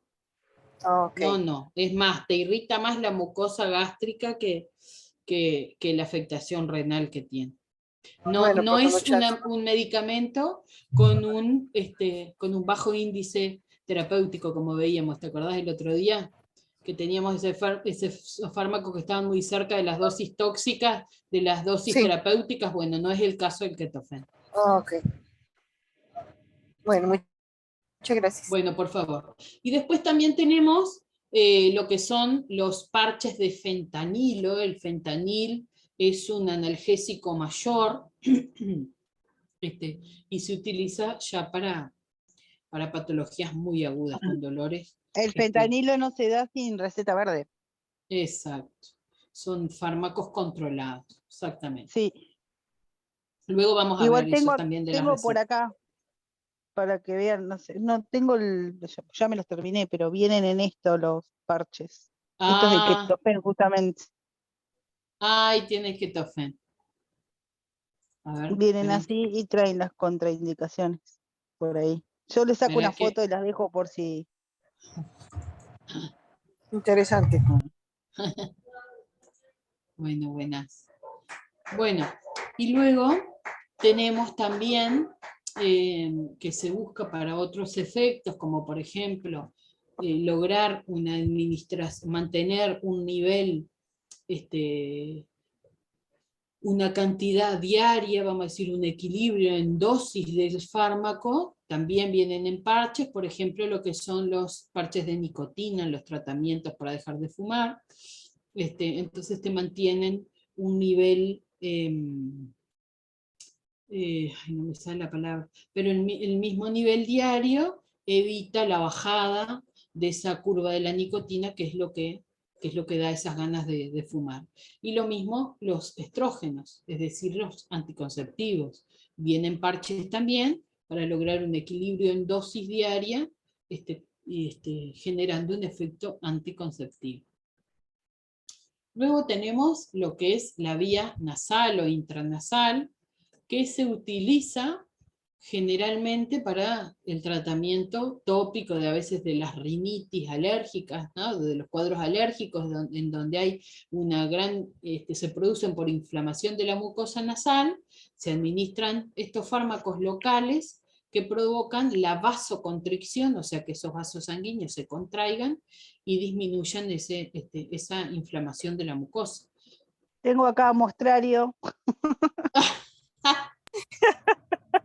Ok. No, es más, te irrita más la mucosa gástrica que la afectación renal que tiene. Bueno, No pues es muchachos, un medicamento con un bajo índice terapéutico, como veíamos, ¿te acordás el otro día? Que teníamos esos fármacos que estaban muy cerca de las dosis tóxicas, de las dosis sí, terapéuticas. Bueno, no es el caso del ketofén. ok. Bueno, muchas gracias. Bueno, por favor. Y después también tenemos lo que son los parches de fentanilo. El fentanil es un analgésico mayor y se utiliza ya para patologías muy agudas, con dolores. El fentanilo no se da sin receta verde. Exacto. Son fármacos controlados, exactamente. Sí, Luego vamos a igual ver eso también de las tengo por recetas. acá, para que vean, no sé, no tengo ya me los terminé, pero vienen en esto los parches. Estos de Ah, ketofén, justamente. ahí tienes ketofén. A ver, Vienen así y traen las contraindicaciones por ahí. Yo les saco una espera que... foto y las dejo por si. Interesante. Bueno, buenas. Bueno, y luego tenemos también que se busca para otros efectos, como por ejemplo, lograr una mantener un nivel, una cantidad diaria, vamos a decir, un equilibrio en dosis del fármaco. También vienen en parches, por ejemplo, lo que son los parches de nicotina, los tratamientos para dejar de fumar. Entonces te mantienen un nivel, no me sale la palabra, pero el mismo nivel diario evita la bajada de esa curva de la nicotina, que es lo que da esas ganas de fumar. Y lo mismo los estrógenos, es decir, los anticonceptivos. Vienen parches también para lograr un equilibrio en dosis diaria, generando un efecto anticonceptivo. Luego tenemos lo que es la vía nasal o intranasal, que se utiliza generalmente para el tratamiento tópico de a veces de las rinitis alérgicas, ¿no? De los cuadros alérgicos en donde hay una gran, se producen por inflamación de la mucosa nasal, se administran estos fármacos locales que provocan la vasoconstricción, o sea que esos vasos sanguíneos se contraigan y disminuyan esa inflamación de la mucosa. Tengo acá mostrario.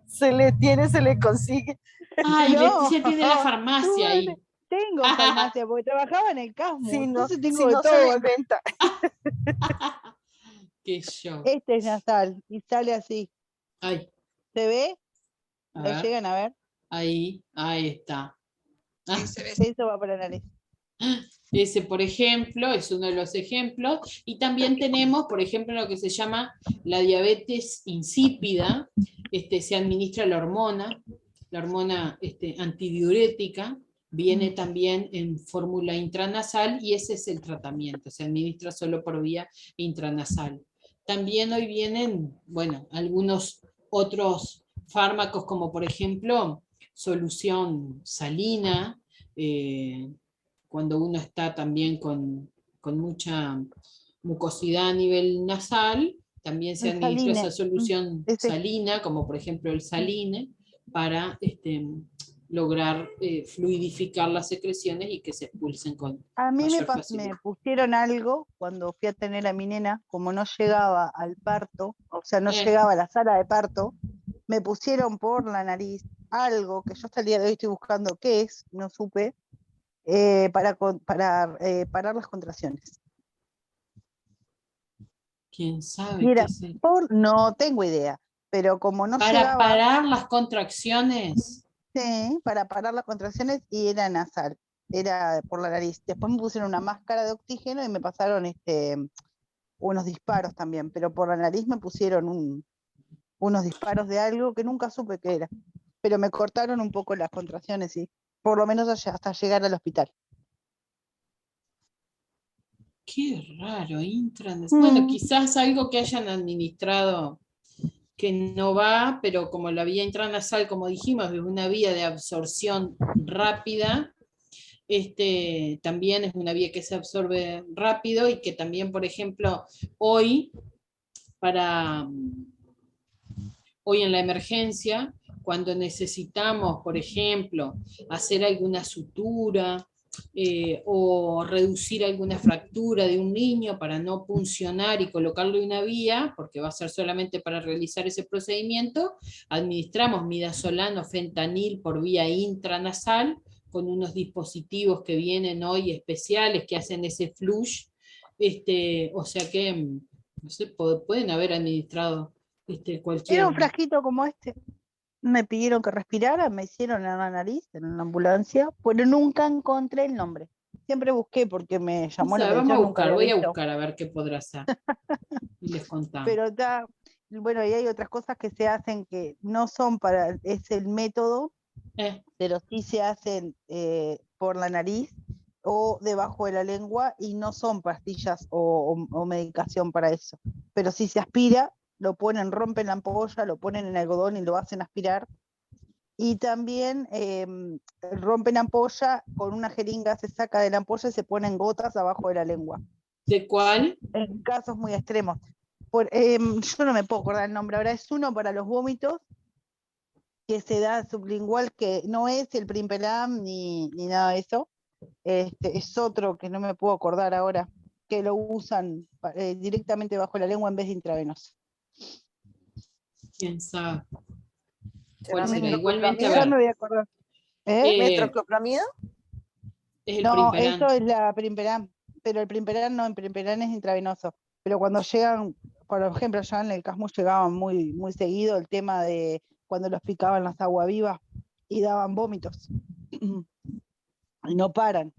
Se le consigue. Ay, No, Leticia tiene la farmacia ahí. tengo farmacia, porque trabajaba en el Casmo, entonces Si tengo de no se le todo acá. inventa. Qué show. Este es nasal y sale así. Ay, ¿Se ve? a ¿Lo ver, llegan a ver? ahí está. Sí, se ve. Eso va para la nariz. Ese, por ejemplo, es uno de los ejemplos. Y también tenemos, por ejemplo, lo que se llama la diabetes insípida. Se administra la hormona antidiurética, viene también en fórmula intranasal y ese es el tratamiento, se administra solo por vía intranasal. También hoy vienen, bueno, algunos otros fármacos como por ejemplo solución salina, cuando uno está también con mucha mucosidad a nivel nasal, también se El administra esa Saline. solución Ese. salina, como por ejemplo el Saline, para lograr fluidificar las secreciones y que se expulsen con A mí mayor facilidad. me pusieron algo cuando fui a tener a mi nena, como no llegaba al parto, o sea, no llegaba a la sala de parto, me pusieron por la nariz algo que yo hasta el día de hoy estoy buscando qué es, no supe, para parar las contracciones. ¿Quién sabe Y qué era es el- no tengo idea, pero como no Para llegaba, parar las contracciones. sí, para parar las contracciones y era nasal, era por la nariz. Después me pusieron una máscara de oxígeno y me pasaron unos disparos también, pero por la nariz me pusieron unos disparos de algo que nunca supe qué era, pero me cortaron un poco las contracciones, sí, por lo menos hasta llegar al hospital. Qué raro, intranasal. Bueno, quizás algo que hayan administrado que no va, pero como la vía intranasal, como dijimos, es una vía de absorción rápida, también es una vía que se absorbe rápido y que también, por ejemplo, hoy en la emergencia, cuando necesitamos, por ejemplo, hacer alguna sutura o reducir alguna fractura de un niño para no puncionar y colocarle una vía, porque va a ser solamente para realizar ese procedimiento, administramos midazolam o fentanil por vía intranasal, con unos dispositivos que vienen hoy especiales que hacen ese flush, o sea que, no sé, pueden haber administrado cualquier... Era un frasquito como este. Me pidieron que respirara, me hicieron en la nariz, en una ambulancia, pero nunca encontré el nombre. Siempre busqué porque me llamó la Vamos a atención, nunca buscar, había voy a visto. buscar a ver qué podrá ser. Y les contamos. Pero bueno, y hay otras cosas que se hacen que no son es el método, pero sí se hacen por la nariz o debajo de la lengua y no son pastillas o medicación para eso. Pero si se aspira, lo ponen, rompen la ampolla, lo ponen en algodón y lo hacen aspirar. Y también rompen ampolla, con una jeringa se saca de la ampolla y se ponen gotas abajo de la lengua. ¿De cuál? En casos muy extremos. Yo no me puedo acordar el nombre ahora, es uno para los vómitos que se da sublingual, que no es el Primperam ni nada de eso, es otro que no me puedo acordar ahora, que lo usan directamente bajo la lengua en vez de intravenoso. ¿Quién sabe? ¿Será ¿Cuál será? metroclopramida? Igualmente, a Ya ver. me voy a acordar. ¿Metroclopramida? Es el No, Primperam. eso es la Primperam, pero el Primperam no, el Primperam es intravenoso. Pero cuando llegan, por ejemplo, ya en el CASMU llegaban muy, muy seguido el tema de cuando los picaban las aguavivas y daban vómitos. Y no paran.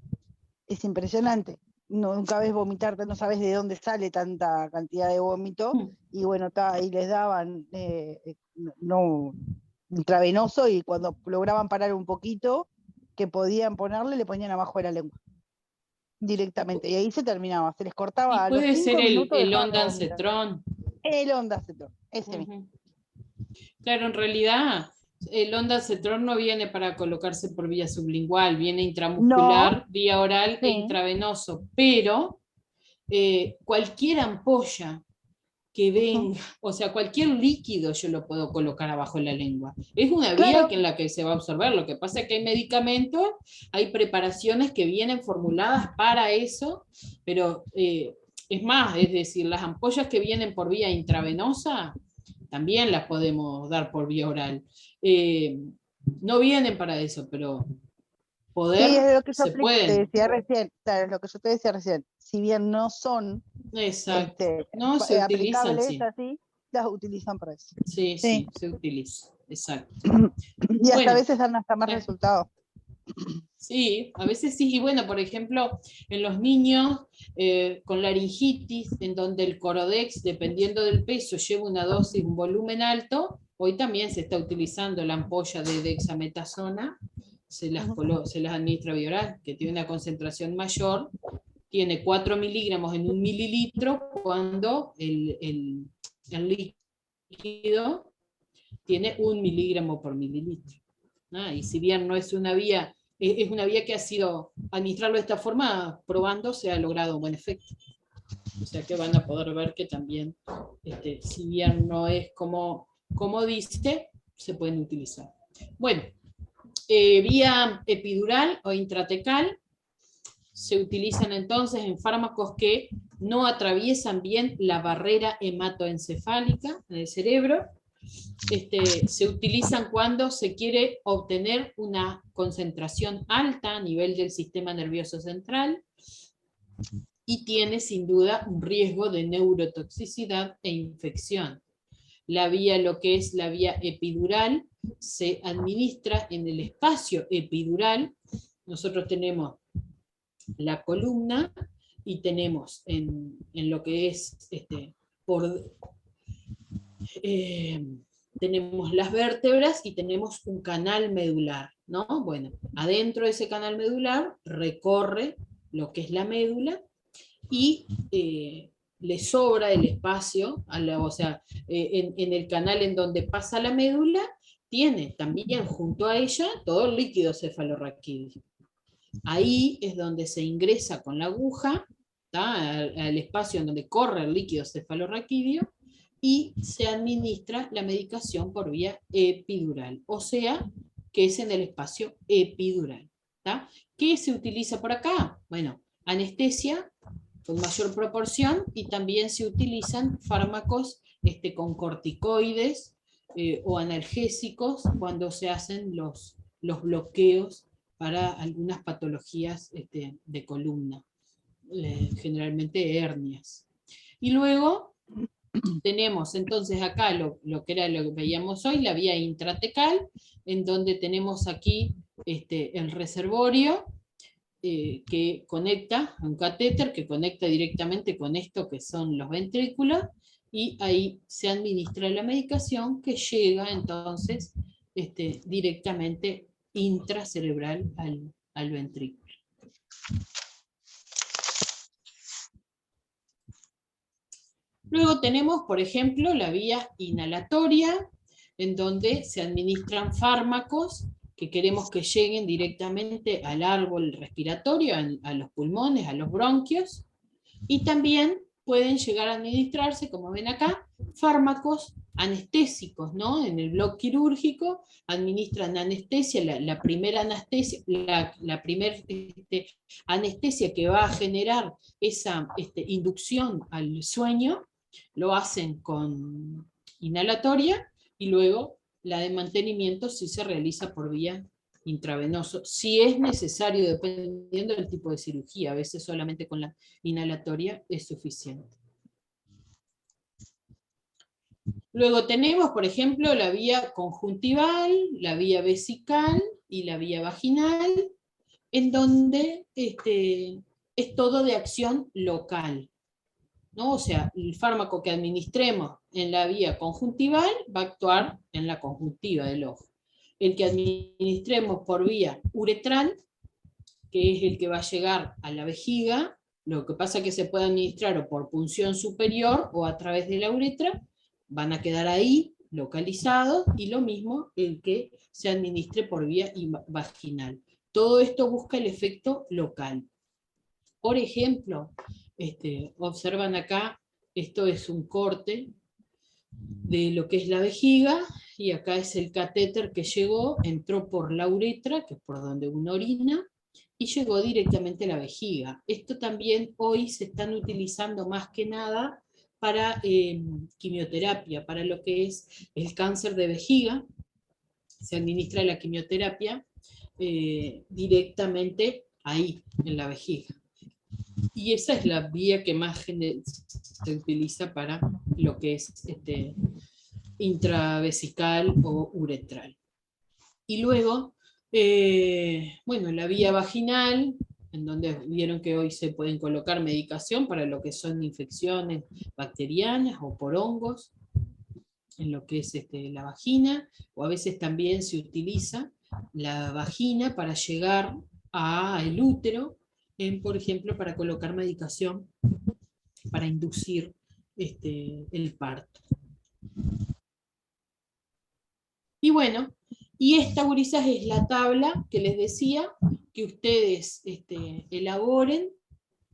Es impresionante. Nunca ves vomitarte, no sabes de dónde sale tanta cantidad de vómito. Y bueno, ahí les daban intravenoso y cuando lograban parar un poquito, que podían ponerle, le ponían abajo de la lengua. Directamente. Y ahí se terminaba, se les cortaba Y a los puede 5 ser minutos. el dejaban de vomitar. ondansetron. El ondansetron, ese mismo. Claro, en realidad el ondansetron no viene para colocarse por vía sublingual, viene intramuscular, vía oral e intravenoso, pero cualquier ampolla que venga, o sea, cualquier líquido yo lo puedo colocar abajo de la lengua. Es una vía en la que se va a absorber. Lo que pasa es que hay medicamentos, hay preparaciones que vienen formuladas para eso, pero es más, es decir, las ampollas que vienen por vía intravenosa también las podemos dar por vía oral. No vienen para eso, pero poder Sí, es lo que se te pueden. decía recién, claro, es lo que yo te decía recién. Si bien no son Exacto. No se utilizan, aplicables sí. así, las utilizan para eso. Sí, sí, se utiliza. exacto. Y hasta Bueno, a veces dan hasta más resultados. Sí, a veces sí, y bueno, por ejemplo, en los niños con laringitis, en donde el Corodex, dependiendo del peso, lleva una dosis, un volumen alto, hoy también se está utilizando la ampolla de dexametasona, se las administra vía oral, que tiene una concentración mayor, tiene 4 miligramos en 1 mililitro, cuando el líquido tiene 1 miligramo por mililitro. Y si bien no es una vía, es una vía que ha sido, administrarlo de esta forma, probando, se ha logrado un buen efecto. O sea que van a poder ver que también, si bien no es como dice, se pueden utilizar. Bueno, vía epidural o intratecal, se utilizan entonces en fármacos que no atraviesan bien la barrera hematoencefálica del cerebro. Se utilizan cuando se quiere obtener una concentración alta a nivel del sistema nervioso central y tiene sin duda un riesgo de neurotoxicidad e infección. La vía, lo que es la vía epidural, se administra en el espacio epidural. Nosotros tenemos la columna y tenemos en lo que es tenemos las vértebras y tenemos un canal medular, ¿no? Bueno, adentro de ese canal medular recorre lo que es la médula y le sobra el espacio, o sea, en el canal en donde pasa la médula, tiene también junto a ella todo el líquido cefalorraquídeo. Ahí es donde se ingresa con la aguja, al espacio en donde corre el líquido cefalorraquídeo, y se administra la medicación por vía epidural, o sea, que es en el espacio epidural. ¿Qué se utiliza por acá? Bueno, anestesia con mayor proporción, y también se utilizan fármacos con corticoides o analgésicos cuando se hacen los bloqueos para algunas patologías de columna, generalmente hernias. Y luego tenemos entonces acá lo que era lo que veíamos hoy, la vía intratecal, en donde tenemos aquí el reservorio que conecta, un catéter que conecta directamente con esto que son los ventrículos, y ahí se administra la medicación que llega entonces directamente intracerebral al ventrículo. Luego tenemos, por ejemplo, la vía inhalatoria, en donde se administran fármacos que queremos que lleguen directamente al árbol respiratorio, a los pulmones, a los bronquios, y también pueden llegar a administrarse, como ven acá, fármacos anestésicos, ¿no? En el bloque quirúrgico administran anestesia, la primera anestesia, la primera anestesia que va a generar esa inducción al sueño, lo hacen con inhalatoria, y luego la de mantenimiento sí se realiza por vía intravenoso, si es necesario, dependiendo del tipo de cirugía. A veces solamente con la inhalatoria es suficiente. Luego tenemos, por ejemplo, la vía conjuntival, la vía vesical y la vía vaginal, en donde es todo de acción local, ¿no? O sea, el fármaco que administremos en la vía conjuntival va a actuar en la conjuntiva del ojo. El que administremos por vía uretral, que es el que va a llegar a la vejiga, lo que pasa es que se puede administrar o por punción superior o a través de la uretra, van a quedar ahí localizados, y lo mismo el que se administre por vía vaginal. Todo esto busca el efecto local. Por ejemplo, observan acá, esto es un corte de lo que es la vejiga, y acá es el catéter que llegó, entró por la uretra, que es por donde uno orina, y llegó directamente a la vejiga. Esto también hoy se están utilizando más que nada para quimioterapia, para lo que es el cáncer de vejiga. Se administra la quimioterapia directamente ahí, en la vejiga. Y esa es la vía que más se utiliza para lo que es intravesical o uretral. Y luego, bueno, la vía vaginal, en donde vieron que hoy se pueden colocar medicación para lo que son infecciones bacterianas o por hongos, en lo que es la vagina, o a veces también se utiliza la vagina para llegar al útero, por ejemplo, para colocar medicación para inducir el parto. Y bueno, y esta, gurisas, es la tabla que les decía, que ustedes elaboren,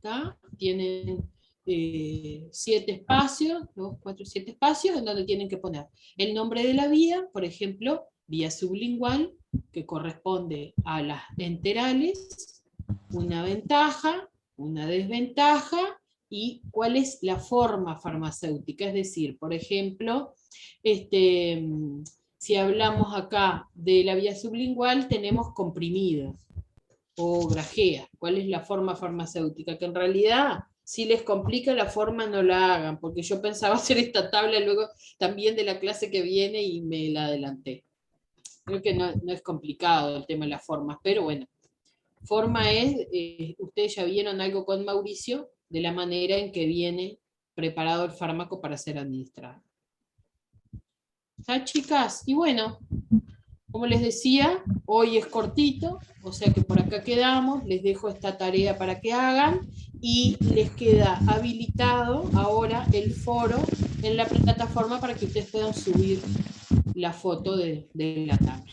¿tá? Tienen 7 espacios, 2, 4, 7 espacios, en donde tienen que poner el nombre de la vía, por ejemplo, vía sublingual, que corresponde a las enterales, una ventaja, una desventaja, y cuál es la forma farmacéutica. Es decir, por ejemplo, si hablamos acá de la vía sublingual, tenemos comprimidos o grajeas. ¿Cuál es la forma farmacéutica? Que en realidad, si les complica la forma, no la hagan, porque yo pensaba hacer esta tabla luego también de la clase que viene y me la adelanté. Creo que no es complicado el tema de las formas, pero bueno. Forma es, ustedes ya vieron algo con Mauricio, de la manera en que viene preparado el fármaco para ser administrado. ¿Está, chicas? Y bueno, como les decía, hoy es cortito, o sea que por acá quedamos, les dejo esta tarea para que hagan, y les queda habilitado ahora el foro en la plataforma para que ustedes puedan subir la foto de la tabla.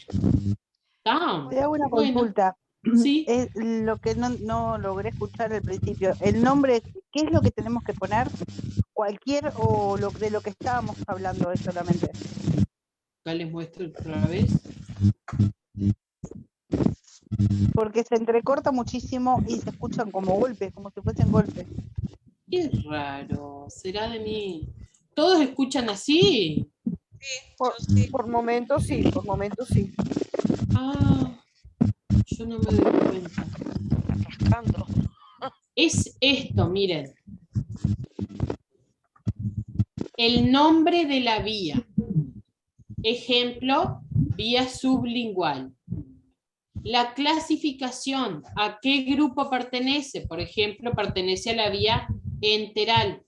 ¿Está? Te hago una Bueno, consulta. sí. Es lo que no logré escuchar al principio. El nombre, ¿qué es lo que tenemos que poner? ¿Cualquier o de lo que estábamos hablando es solamente? Acá les muestro otra vez. Porque se entrecorta muchísimo y se escuchan como golpes, como si fuesen golpes. Qué raro, será de mí. ¿Todos escuchan así? Sí, Por momentos sí, por momentos sí. Ah, yo no me doy cuenta. Rascando. Es esto, miren. El nombre de la vía. Ejemplo, vía sublingual. La clasificación, ¿a qué grupo pertenece? Por ejemplo, pertenece a la vía enteral.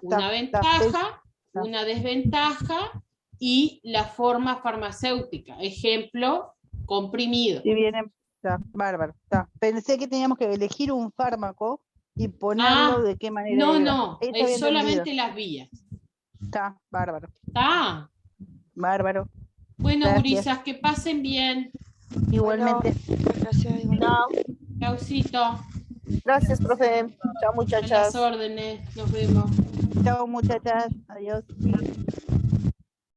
Una ventaja, una desventaja y la forma farmacéutica. Ejemplo, comprimido. Si viene, está, bárbaro. Está. Pensé que teníamos que elegir un fármaco y ponerlo de qué manera. No, es solamente las vías. Está, bárbaro. ¿Está? Bárbaro. Bueno, Gracias. gurisas, que pasen bien. Igualmente. Bueno, gracias, igual. Chao. Chaucito. Gracias, profe. Chao, A muchachas. las órdenes. Nos vemos. Chao, muchachas. Adiós.